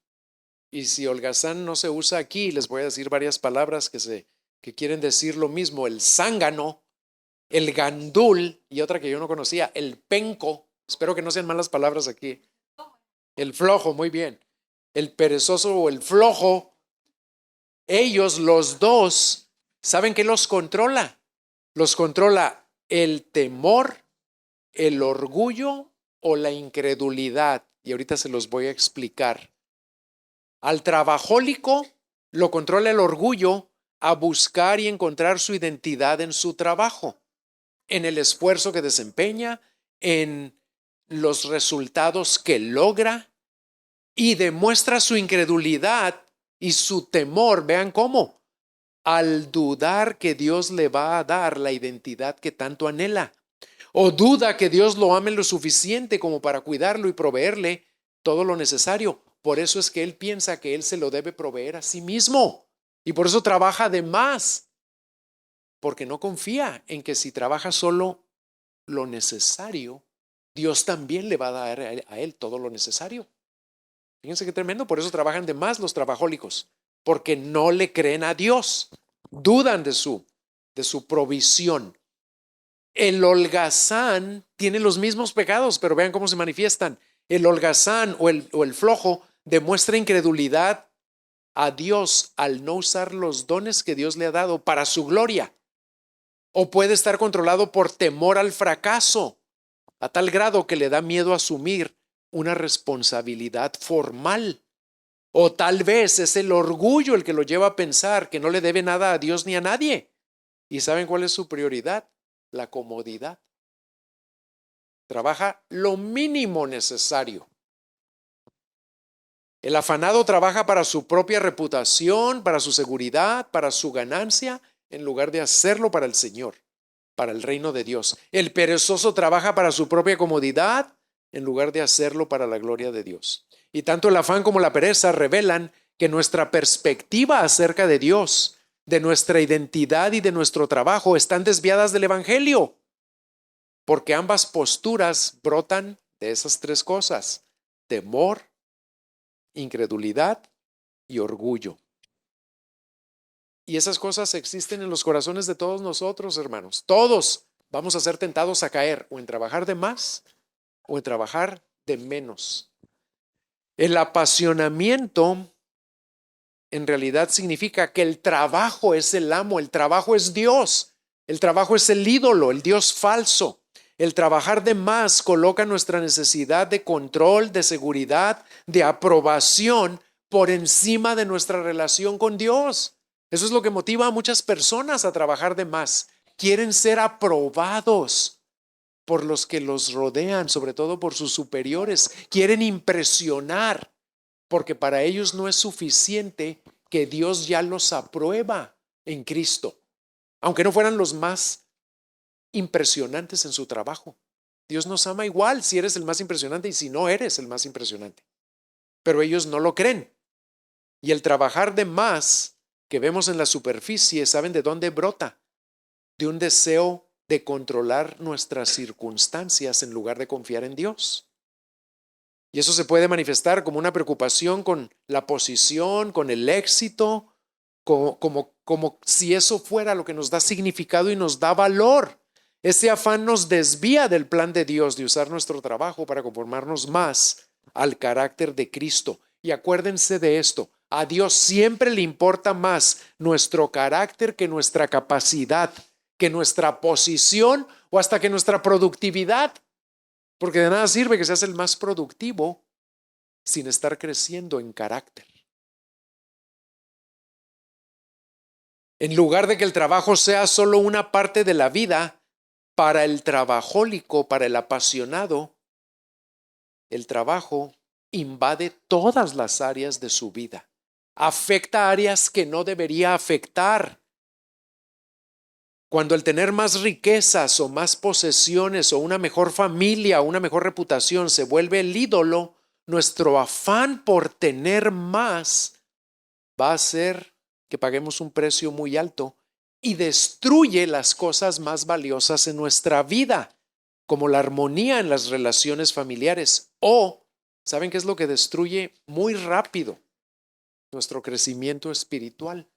A: y si holgazán no se usa aquí, les voy a decir varias palabras que quieren decir lo mismo: el zángano, el gandul, y otra que yo no conocía, el penco. Espero que no sean malas palabras aquí. El flojo, muy bien. El perezoso o el flojo. Ellos, los dos, ¿saben qué los controla? Los controla el temor, el orgullo o la incredulidad. Y ahorita se los voy a explicar. Al trabajólico lo controla el orgullo a buscar y encontrar su identidad en su trabajo, en el esfuerzo que desempeña, en los resultados que logra, y demuestra su incredulidad y su temor. Vean cómo: al dudar que Dios le va a dar la identidad que tanto anhela, o duda que Dios lo ame lo suficiente como para cuidarlo y proveerle todo lo necesario. Por eso es que él piensa que él se lo debe proveer a sí mismo, y por eso trabaja de más, porque no confía en que si trabaja solo lo necesario, Dios también le va a dar a él todo lo necesario. Fíjense qué tremendo. Por eso trabajan de más los trabajólicos, porque no le creen a Dios, dudan de su provisión. El holgazán tiene los mismos pecados, pero vean cómo se manifiestan. El holgazán o el flojo demuestra incredulidad a Dios al no usar los dones que Dios le ha dado para su gloria. O puede estar controlado por temor al fracaso, a tal grado que le da miedo asumir una responsabilidad formal. O tal vez es el orgullo el que lo lleva a pensar que no le debe nada a Dios ni a nadie. ¿Y saben cuál es su prioridad? La comodidad. Trabaja lo mínimo necesario. El afanado trabaja para su propia reputación, para su seguridad, para su ganancia, en lugar de hacerlo para el Señor, para el reino de Dios. El perezoso trabaja para su propia comodidad, en lugar de hacerlo para la gloria de Dios. Y tanto el afán como la pereza revelan que nuestra perspectiva acerca de Dios, de nuestra identidad y de nuestro trabajo están desviadas del Evangelio, porque ambas posturas brotan de esas tres cosas: temor, incredulidad y orgullo. Y esas cosas existen en los corazones de todos nosotros, hermanos. Todos vamos a ser tentados a caer o en trabajar de más o en trabajar de menos. El apasionamiento en realidad significa que el trabajo es el amo, el trabajo es Dios, el trabajo es el ídolo, el Dios falso. El trabajar de más coloca nuestra necesidad de control, de seguridad, de aprobación por encima de nuestra relación con Dios. Eso es lo que motiva a muchas personas a trabajar de más. Quieren ser aprobados por los que los rodean, sobre todo por sus superiores. Quieren impresionar, porque para ellos no es suficiente que Dios ya los aprueba en Cristo, aunque no fueran los más impresionantes en su trabajo. Dios nos ama igual si eres el más impresionante y si no eres el más impresionante. Pero ellos no lo creen. Y el trabajar de más que vemos en la superficie, ¿saben de dónde brota? De un deseo de controlar nuestras circunstancias en lugar de confiar en Dios. Y eso se puede manifestar como una preocupación con la posición, con el éxito, como si eso fuera lo que nos da significado y nos da valor. Ese afán nos desvía del plan de Dios de usar nuestro trabajo para conformarnos más al carácter de Cristo. Y acuérdense de esto: a Dios siempre le importa más nuestro carácter que nuestra capacidad, que nuestra posición o hasta que nuestra productividad. Porque de nada sirve que seas el más productivo sin estar creciendo en carácter. En lugar de que el trabajo sea solo una parte de la vida, para el trabajólico, para el apasionado, el trabajo invade todas las áreas de su vida. Afecta áreas que no debería afectar. Cuando el tener más riquezas o más posesiones o una mejor familia o una mejor reputación se vuelve el ídolo, nuestro afán por tener más va a hacer que paguemos un precio muy alto y destruye las cosas más valiosas en nuestra vida, como la armonía en las relaciones familiares. O, ¿saben qué es lo que destruye muy rápido? Nuestro crecimiento espiritual.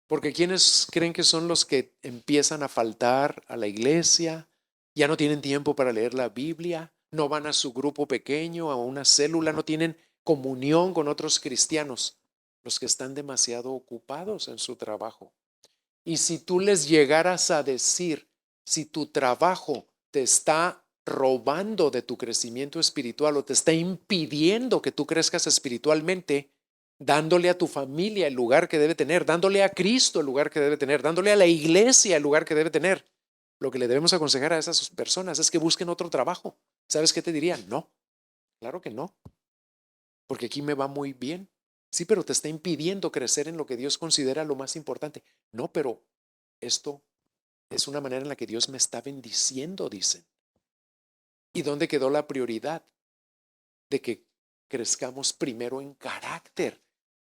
A: Porque ¿quiénes creen que son los que empiezan a faltar a la iglesia? Ya no tienen tiempo para leer la Biblia, no van a su grupo pequeño, a una célula, no tienen comunión con otros cristianos. Los que están demasiado ocupados en su trabajo. Y si tú les llegaras a decir, si tu trabajo te está robando de tu crecimiento espiritual o te está impidiendo que tú crezcas espiritualmente, dándole a tu familia el lugar que debe tener, dándole a Cristo el lugar que debe tener, dándole a la iglesia el lugar que debe tener, lo que le debemos aconsejar a esas personas es que busquen otro trabajo. ¿Sabes qué te dirían? No, claro que no, porque aquí me va muy bien. Sí, pero te está impidiendo crecer en lo que Dios considera lo más importante. No, pero esto es una manera en la que Dios me está bendiciendo, dicen. ¿Y dónde quedó la prioridad de que crezcamos primero en carácter,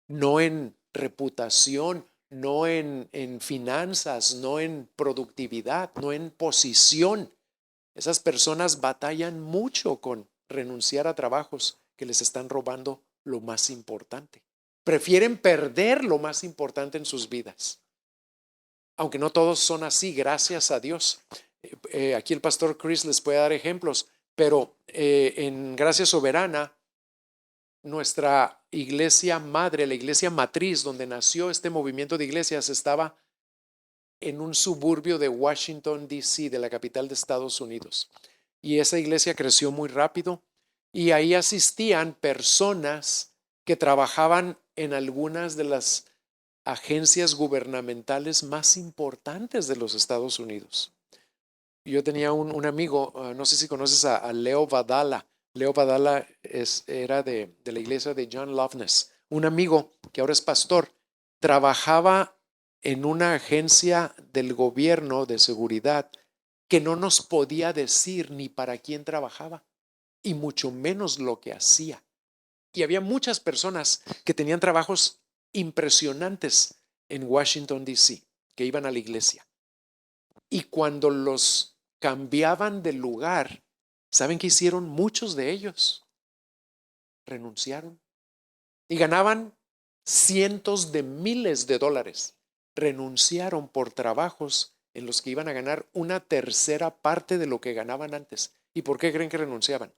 A: no en reputación, no en finanzas, no en productividad, no en posición? Esas personas batallan mucho con renunciar a trabajos que les están robando lo más importante. Prefieren perder lo más importante en sus vidas. Aunque no todos son así, gracias a Dios. Aquí el pastor Chris les puede dar ejemplos, pero en Gracia Soberana, nuestra iglesia madre, la iglesia matriz donde nació este movimiento de iglesias, estaba en un suburbio de Washington, D.C., de la capital de Estados Unidos. Y esa iglesia creció muy rápido y ahí asistían personas que trabajaban en algunas de las agencias gubernamentales más importantes de los Estados Unidos. Yo tenía un amigo, no sé si conoces a Leo Vadala. Leo Vadala era de la iglesia de John Loveness. Un amigo que ahora es pastor, trabajaba en una agencia del gobierno de seguridad que no nos podía decir ni para quién trabajaba y mucho menos lo que hacía. Y había muchas personas que tenían trabajos impresionantes en Washington, D.C., que iban a la iglesia. Y cuando los cambiaban de lugar, ¿saben qué hicieron? Muchos de ellos renunciaron y ganaban cientos de miles de dólares. Renunciaron por trabajos en los que iban a ganar una tercera parte de lo que ganaban antes. ¿Y por qué creen que renunciaban?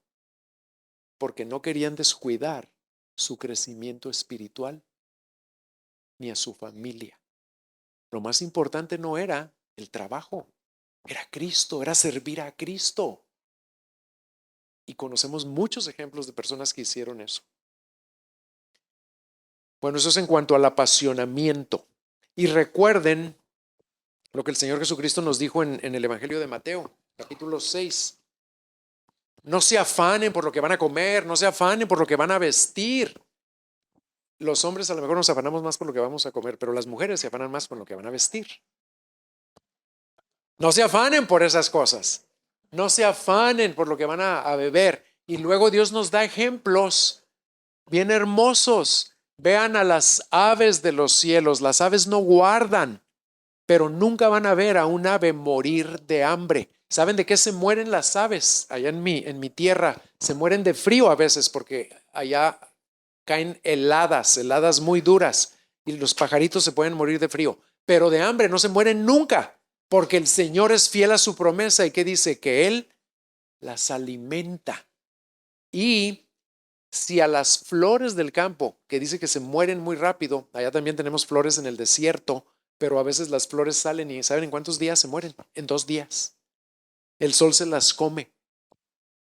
A: Porque no querían descuidar su crecimiento espiritual ni a su familia. Lo más importante no era el trabajo, era Cristo, era servir a Cristo. Y conocemos muchos ejemplos de personas que hicieron eso. Bueno, eso es en cuanto al apasionamiento. Y recuerden lo que el Señor Jesucristo nos dijo en el Evangelio de Mateo, capítulo 6. No se afanen por lo que van a comer, no se afanen por lo que van a vestir. Los hombres a lo mejor nos afanamos más por lo que vamos a comer, pero las mujeres se afanan más por lo que van a vestir. No se afanen por esas cosas. No se afanen por lo que van a beber. Y luego Dios nos da ejemplos bien hermosos. Vean a las aves de los cielos. Las aves no guardan, pero nunca van a ver a un ave morir de hambre. ¿Saben de qué se mueren las aves? Allá en mi tierra se mueren de frío a veces porque allá caen heladas muy duras y los pajaritos se pueden morir de frío. Pero de hambre no se mueren nunca porque el Señor es fiel a su promesa. ¿Y qué dice? Que Él las alimenta. Y si a las flores del campo, que dice que se mueren muy rápido, allá también tenemos flores en el desierto, pero a veces las flores salen y ¿saben en cuántos días se mueren? En 2 días. El sol se las come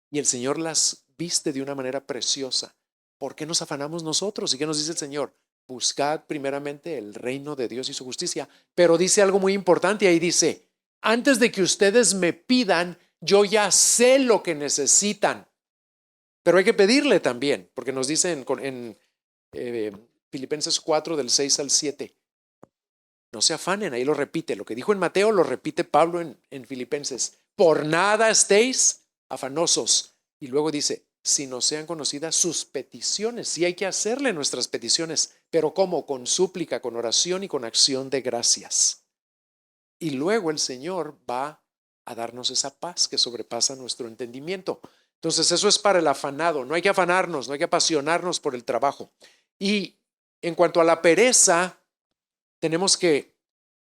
A: y el Señor las viste de una manera preciosa. ¿Por qué nos afanamos nosotros? ¿Y qué nos dice el Señor? Buscad primeramente el reino de Dios y su justicia. Pero dice algo muy importante ahí, dice, antes de que ustedes me pidan, yo ya sé lo que necesitan. Pero hay que pedirle también, porque nos dice en Filipenses 4 del 6 al 7. No se afanen, ahí lo repite. Lo que dijo en Mateo lo repite Pablo en Filipenses. Por nada estéis afanosos. Y luego dice, si no sean conocidas sus peticiones. Sí hay que hacerle nuestras peticiones, pero ¿cómo? Con súplica, con oración y con acción de gracias. Y luego el Señor va a darnos esa paz que sobrepasa nuestro entendimiento. Entonces eso es para el afanado. No hay que afanarnos, no hay que apasionarnos por el trabajo. Y en cuanto a la pereza, tenemos que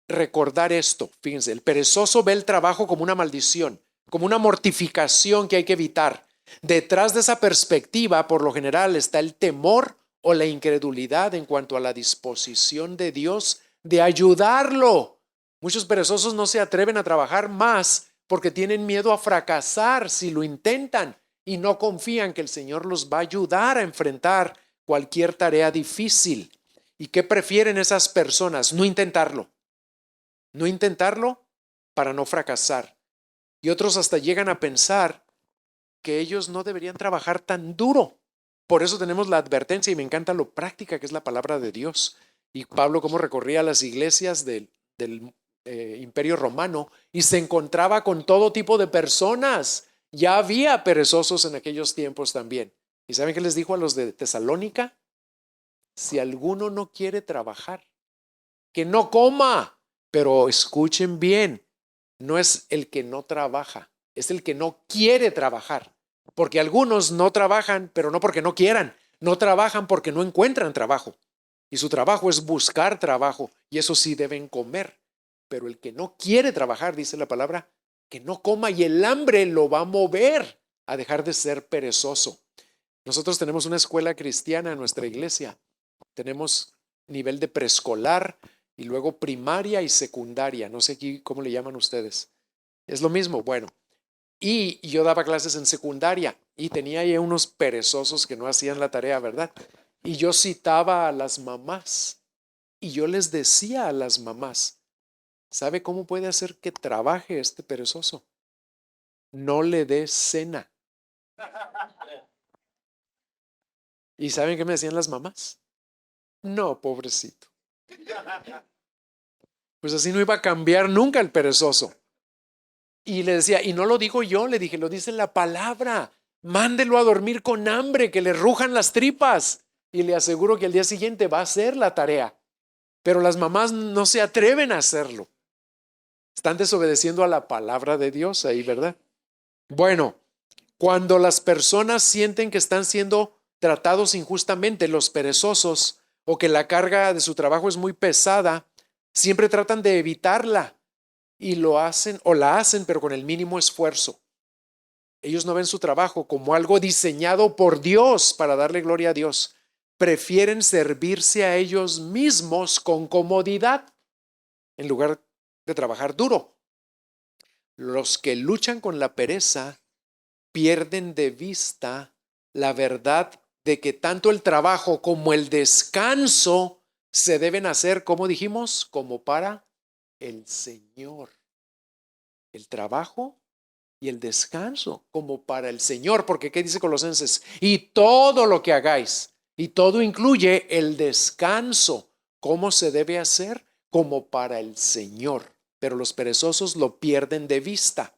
A: recordar esto. Fíjense, el perezoso ve el trabajo como una maldición, como una mortificación que hay que evitar. Detrás de esa perspectiva, por lo general, está el temor o la incredulidad en cuanto a la disposición de Dios de ayudarlo. Muchos perezosos no se atreven a trabajar más porque tienen miedo a fracasar si lo intentan y no confían que el Señor los va a ayudar a enfrentar cualquier tarea difícil. ¿Y qué prefieren esas personas? No intentarlo. No intentarlo para no fracasar. Y otros hasta llegan a pensar que ellos no deberían trabajar tan duro. Por eso tenemos la advertencia y me encanta lo práctica que es la palabra de Dios. Y Pablo cómo recorría las iglesias del Imperio Romano y se encontraba con todo tipo de personas. Ya había perezosos en aquellos tiempos también. ¿Y saben qué les dijo a los de Tesalónica? Si alguno no quiere trabajar, que no coma. Pero escuchen bien, no es el que no trabaja, es el que no quiere trabajar. Porque algunos no trabajan, pero no porque no quieran. No trabajan porque no encuentran trabajo. Y su trabajo es buscar trabajo, y eso sí deben comer. Pero el que no quiere trabajar, dice la palabra, que no coma, y el hambre lo va a mover a dejar de ser perezoso. Nosotros tenemos una escuela cristiana en nuestra iglesia. Tenemos nivel de preescolar y luego primaria y secundaria. No sé aquí cómo le llaman ustedes. Es lo mismo, bueno. Y yo daba clases en secundaria y tenía ahí unos perezosos que no hacían la tarea, ¿verdad? Y yo citaba a las mamás y yo les decía a las mamás, ¿sabe cómo puede hacer que trabaje este perezoso? No le dé cena. ¿Y saben qué me decían las mamás? No, pobrecito. Pues así no iba a cambiar nunca el perezoso. Y le decía, y no lo digo yo, le dije, lo dice la palabra. Mándelo a dormir con hambre, que le rujan las tripas. Y le aseguro que al día siguiente va a hacer la tarea. Pero las mamás no se atreven a hacerlo. Están desobedeciendo a la palabra de Dios ahí, ¿verdad? Bueno, cuando las personas sienten que están siendo tratados injustamente, los perezosos, o que la carga de su trabajo es muy pesada, siempre tratan de evitarla y lo hacen o la hacen, pero con el mínimo esfuerzo. Ellos no ven su trabajo como algo diseñado por Dios para darle gloria a Dios. Prefieren servirse a ellos mismos con comodidad en lugar de trabajar duro. Los que luchan con la pereza pierden de vista la verdad de que tanto el trabajo como el descanso se deben hacer, como dijimos, como para el Señor. El trabajo y el descanso como para el Señor, porque ¿qué dice Colosenses? Y todo lo que hagáis, y todo incluye el descanso. ¿Cómo se debe hacer? Como para el Señor. Pero los perezosos lo pierden de vista.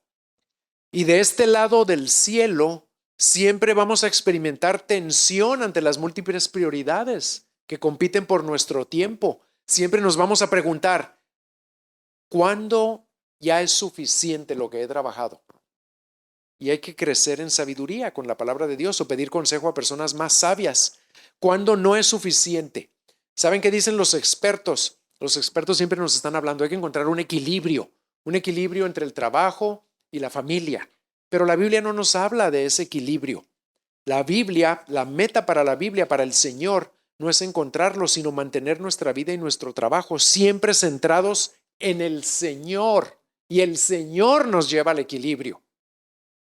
A: Y de este lado del cielo, siempre vamos a experimentar tensión ante las múltiples prioridades que compiten por nuestro tiempo. Siempre nos vamos a preguntar, ¿cuándo ya es suficiente lo que he trabajado? Y hay que crecer en sabiduría con la palabra de Dios o pedir consejo a personas más sabias. ¿Cuándo no es suficiente? ¿Saben qué dicen los expertos? Los expertos siempre nos están hablando, hay que encontrar un equilibrio entre el trabajo y la familia. Pero la Biblia no nos habla de ese equilibrio. La Biblia, la meta para la Biblia, para el Señor, no es encontrarlo, sino mantener nuestra vida y nuestro trabajo siempre centrados en el Señor. Y el Señor nos lleva al equilibrio,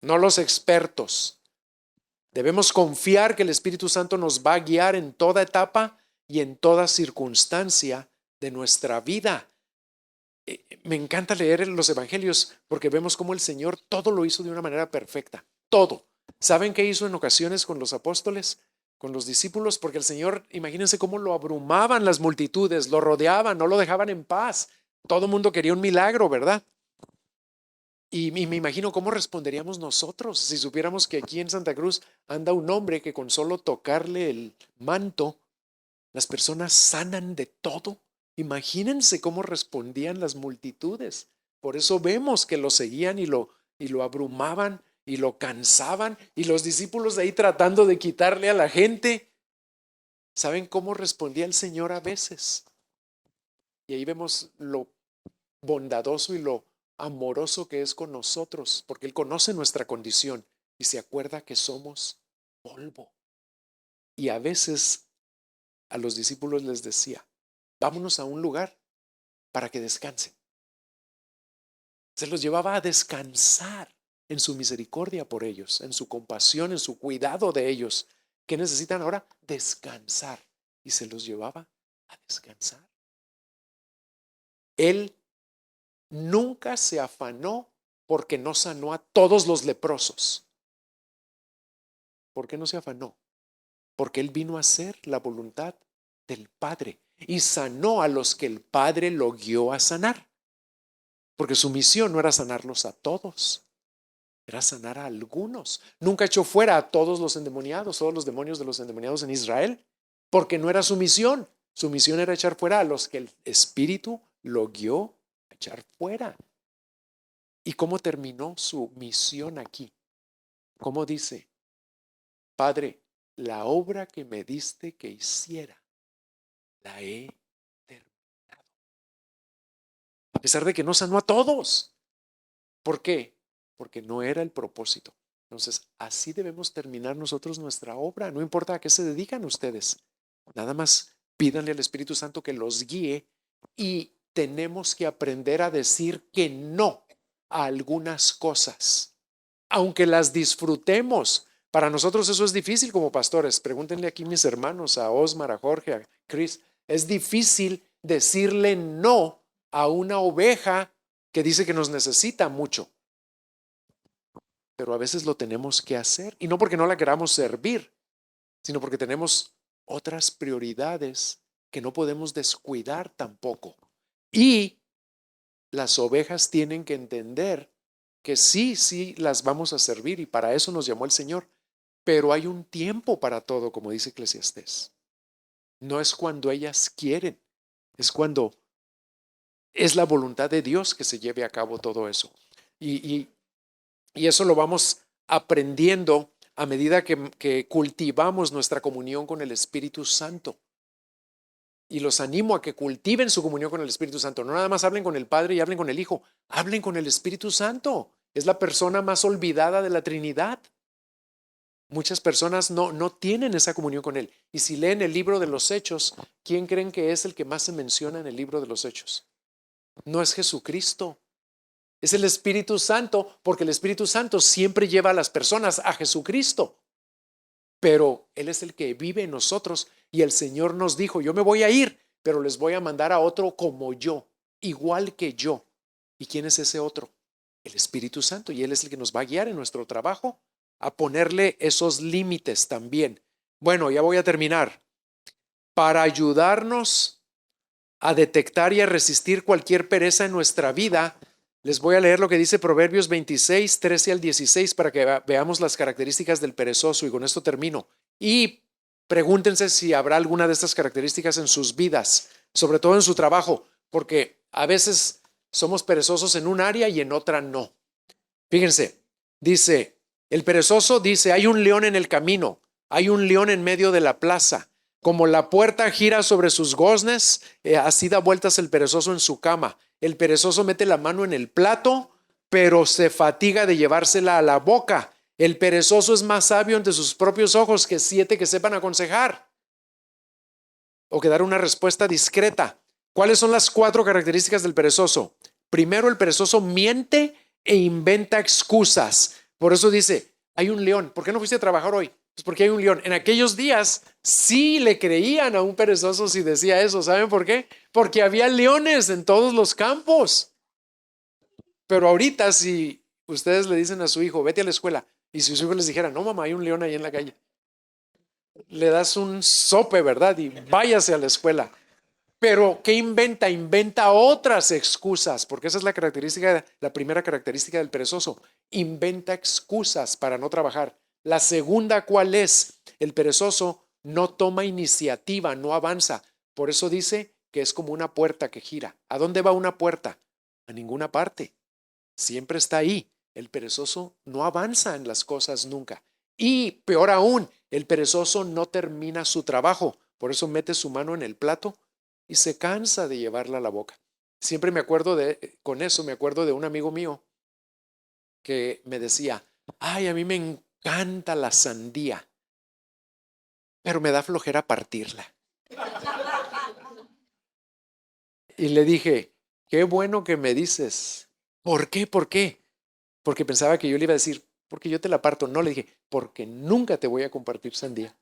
A: no los expertos. Debemos confiar que el Espíritu Santo nos va a guiar en toda etapa y en toda circunstancia de nuestra vida. Me encanta leer los evangelios porque vemos cómo el Señor todo lo hizo de una manera perfecta. Todo. ¿Saben qué hizo en ocasiones con los apóstoles, con los discípulos? Porque el Señor, imagínense cómo lo abrumaban las multitudes, lo rodeaban, no lo dejaban en paz. Todo el mundo quería un milagro, ¿verdad? Y me imagino cómo responderíamos nosotros si supiéramos que aquí en Santa Cruz anda un hombre que con solo tocarle el manto, las personas sanan de todo. Imagínense cómo respondían las multitudes. Por eso vemos que lo seguían y lo abrumaban y lo cansaban, y los discípulos de ahí tratando de quitarle a la gente. ¿Saben cómo respondía el Señor a veces? Y ahí vemos lo bondadoso y lo amoroso que es con nosotros, porque Él conoce nuestra condición y se acuerda que somos polvo. Y a veces a los discípulos les decía, vámonos a un lugar para que descansen. Se los llevaba a descansar en su misericordia por ellos, en su compasión, en su cuidado de ellos. ¿Qué necesitan ahora? Descansar. Y se los llevaba a descansar. Él nunca se afanó porque no sanó a todos los leprosos. ¿Por qué no se afanó? Porque Él vino a hacer la voluntad del Padre y sanó a los que el Padre lo guió a sanar. Porque su misión no era sanarlos a todos, era sanar a algunos. Nunca echó fuera a todos los endemoniados, todos los demonios de los endemoniados en Israel, porque no era su misión. Su misión era echar fuera a los que el Espíritu lo guió a echar fuera. ¿Y cómo terminó su misión aquí? ¿Cómo dice? Padre, la obra que me diste que hiciera, la he terminado. A pesar de que no sanó a todos. ¿Por qué? Porque no era el propósito. Entonces, así debemos terminar nosotros nuestra obra. No importa a qué se dedican ustedes. Nada más pídanle al Espíritu Santo que los guíe y tenemos que aprender a decir que no a algunas cosas, aunque las disfrutemos. Para nosotros eso es difícil como pastores. Pregúntenle aquí mis hermanos, a Osmar, a Jorge, a Chris. Es difícil decirle no a una oveja que dice que nos necesita mucho. Pero a veces lo tenemos que hacer. Y no porque no la queramos servir, sino porque tenemos otras prioridades que no podemos descuidar tampoco. Y las ovejas tienen que entender que sí las vamos a servir y para eso nos llamó el Señor. Pero hay un tiempo para todo, como dice Eclesiastés. No es cuando ellas quieren, es cuando es la voluntad de Dios que se lleve a cabo todo eso. Y eso lo vamos aprendiendo a medida que cultivamos nuestra comunión con el Espíritu Santo. Y los animo a que cultiven su comunión con el Espíritu Santo. No nada más hablen con el Padre y hablen con el Hijo, hablen con el Espíritu Santo. Es la persona más olvidada de la Trinidad. Muchas personas no tienen esa comunión con Él. Y si leen el libro de los Hechos, ¿quién creen que es el que más se menciona en el libro de los Hechos? No es Jesucristo. Es el Espíritu Santo, porque el Espíritu Santo siempre lleva a las personas a Jesucristo. Pero Él es el que vive en nosotros y el Señor nos dijo, yo me voy a ir, pero les voy a mandar a otro como yo, igual que yo. ¿Y quién es ese otro? El Espíritu Santo, y Él es el que nos va a guiar en nuestro trabajo a ponerle esos límites también. Bueno, ya voy a terminar. Para ayudarnos a detectar y a resistir cualquier pereza en nuestra vida, les voy a leer lo que dice Proverbios 26, 13 al 16 para que veamos las características del perezoso y con esto termino. Y pregúntense si habrá alguna de estas características en sus vidas, sobre todo en su trabajo, porque a veces somos perezosos en un área y en otra no. Fíjense, dice, el perezoso dice, hay un león en el camino, hay un león en medio de la plaza. Como la puerta gira sobre sus goznes, así da vueltas el perezoso en su cama. El perezoso mete la mano en el plato, pero se fatiga de llevársela a la boca. El perezoso es más sabio ante sus propios ojos que 7 que sepan aconsejar o que dar una respuesta discreta. ¿Cuáles son las 4 características del perezoso? Primero, el perezoso miente e inventa excusas. Por eso dice, hay un león. ¿Por qué no fuiste a trabajar hoy? Pues porque hay un león. En aquellos días sí le creían a un perezoso si decía eso. ¿Saben por qué? Porque había leones en todos los campos. Pero ahorita si ustedes le dicen a su hijo, vete a la escuela, y si su hijo les dijera, no mamá, hay un león ahí en la calle, le das un sope, ¿verdad? Y váyase a la escuela. Pero ¿qué inventa? Inventa otras excusas, porque esa es la primera característica del perezoso. Inventa excusas para no trabajar. La segunda, ¿cuál es? El perezoso no toma iniciativa, no avanza. Por eso dice que es como una puerta que gira. ¿A dónde va una puerta? A ninguna parte. Siempre está ahí. El perezoso no avanza en las cosas nunca. Y peor aún, el perezoso no termina su trabajo. Por eso mete su mano en el plato y se cansa de llevarla a la boca. Siempre me acuerdo con eso me acuerdo de un amigo mío que me decía, ay, a mí me encanta la sandía, pero me da flojera partirla. Y le dije, qué bueno que me dices. ¿Por qué? ¿Por qué? Porque pensaba que yo le iba a decir, porque yo te la parto. No, le dije, porque nunca te voy a compartir sandía.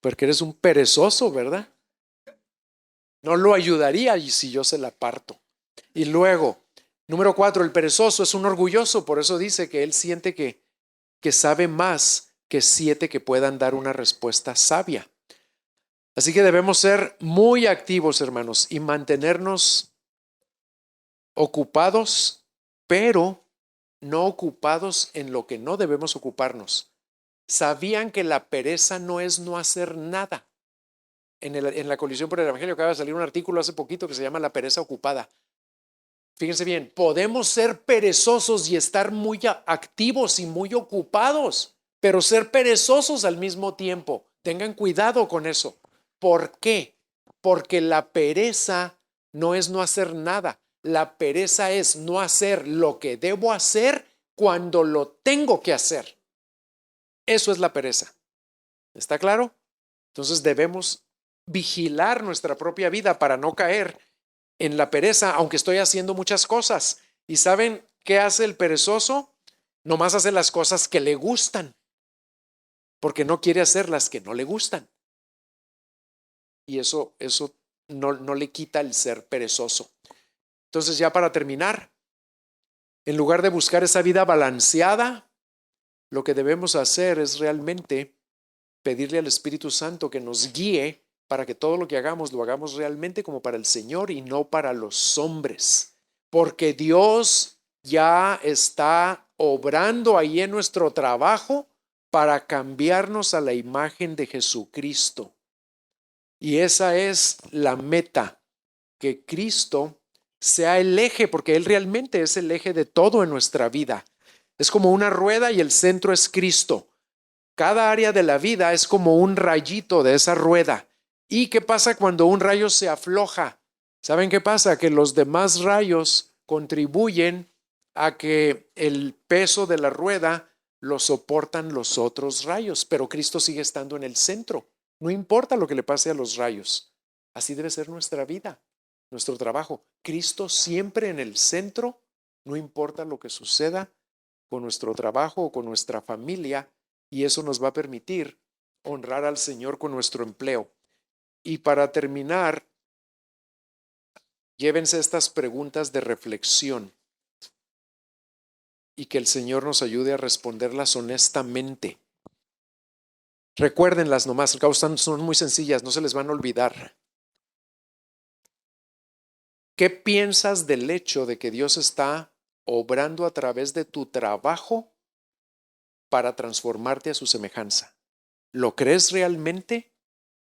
A: Porque eres un perezoso, ¿verdad? No lo ayudaría si yo se la parto. Y luego, número 4, el perezoso es un orgulloso. Por eso dice que él siente que sabe más que 7 que puedan dar una respuesta sabia. Así que debemos ser muy activos, hermanos, y mantenernos ocupados, pero no ocupados en lo que no debemos ocuparnos. ¿Sabían que la pereza no es no hacer nada? En la colisión por el Evangelio acaba de salir un artículo hace poquito que se llama La pereza ocupada. Fíjense bien, podemos ser perezosos y estar muy activos y muy ocupados, pero ser perezosos al mismo tiempo. Tengan cuidado con eso. ¿Por qué? Porque la pereza no es no hacer nada. La pereza es no hacer lo que debo hacer cuando lo tengo que hacer. Eso es la pereza. ¿Está claro? Entonces debemos vigilar nuestra propia vida para no caer en la pereza, aunque estoy haciendo muchas cosas. ¿Y saben qué hace el perezoso? Nomás hace las cosas que le gustan, porque no quiere hacer las que no le gustan. Y eso no le quita el ser perezoso. Entonces, ya para terminar, en lugar de buscar esa vida balanceada, lo que debemos hacer es realmente pedirle al Espíritu Santo que nos guíe para que todo lo que hagamos lo hagamos realmente como para el Señor y no para los hombres. Porque Dios ya está obrando ahí en nuestro trabajo para cambiarnos a la imagen de Jesucristo. Y esa es la meta, que Cristo sea el eje, porque Él realmente es el eje de todo en nuestra vida. Es como una rueda y el centro es Cristo. Cada área de la vida es como un rayito de esa rueda. ¿Y qué pasa cuando un rayo se afloja? ¿Saben qué pasa? Que los demás rayos contribuyen a que el peso de la rueda lo soportan los otros rayos, pero Cristo sigue estando en el centro. No importa lo que le pase a los rayos. Así debe ser nuestra vida, nuestro trabajo. Cristo siempre en el centro, no importa lo que suceda con nuestro trabajo o con nuestra familia, y eso nos va a permitir honrar al Señor con nuestro empleo. Y para terminar, llévense estas preguntas de reflexión y que el Señor nos ayude a responderlas honestamente. Recuérdenlas nomás, son muy sencillas, no se les van a olvidar. ¿Qué piensas del hecho de que Dios está obrando a través de tu trabajo para transformarte a su semejanza? ¿Lo crees realmente?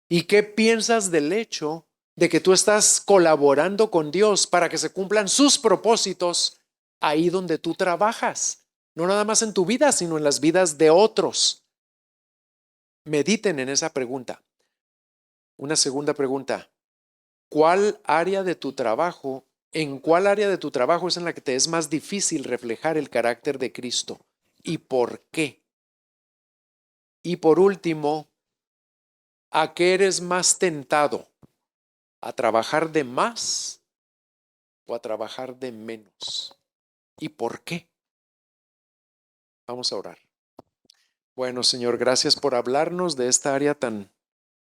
A: ¿Y qué piensas del hecho de que tú estás colaborando con Dios para que se cumplan sus propósitos ahí donde tú trabajas? No nada más en tu vida, sino en las vidas de otros. Mediten en esa pregunta. Una segunda pregunta. En cuál área de tu trabajo es en la que te es más difícil reflejar el carácter de Cristo? ¿Y por qué? Y por último, ¿a qué eres más tentado? ¿A trabajar de más o a trabajar de menos? ¿Y por qué? Vamos a orar. Bueno, Señor, gracias por hablarnos de esta área tan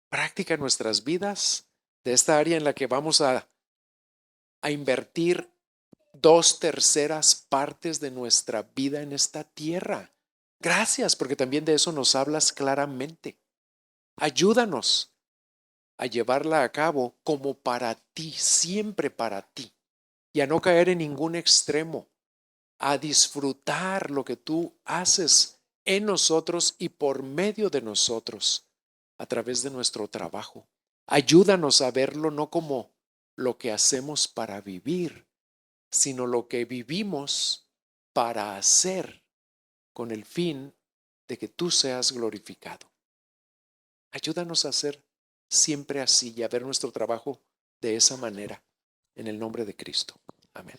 A: práctica en nuestras vidas, de esta área en la que vamos a invertir 2/3 partes de nuestra vida en esta tierra. Gracias, porque también de eso nos hablas claramente. Ayúdanos a llevarla a cabo como para ti, siempre para ti, y a no caer en ningún extremo, a disfrutar lo que tú haces en nosotros y por medio de nosotros a través de nuestro trabajo. Ayúdanos a verlo no como lo que hacemos para vivir, sino lo que vivimos para hacer con el fin de que tú seas glorificado. Ayúdanos a ser siempre así y a ver nuestro trabajo de esa manera, en el nombre de Cristo. Amén.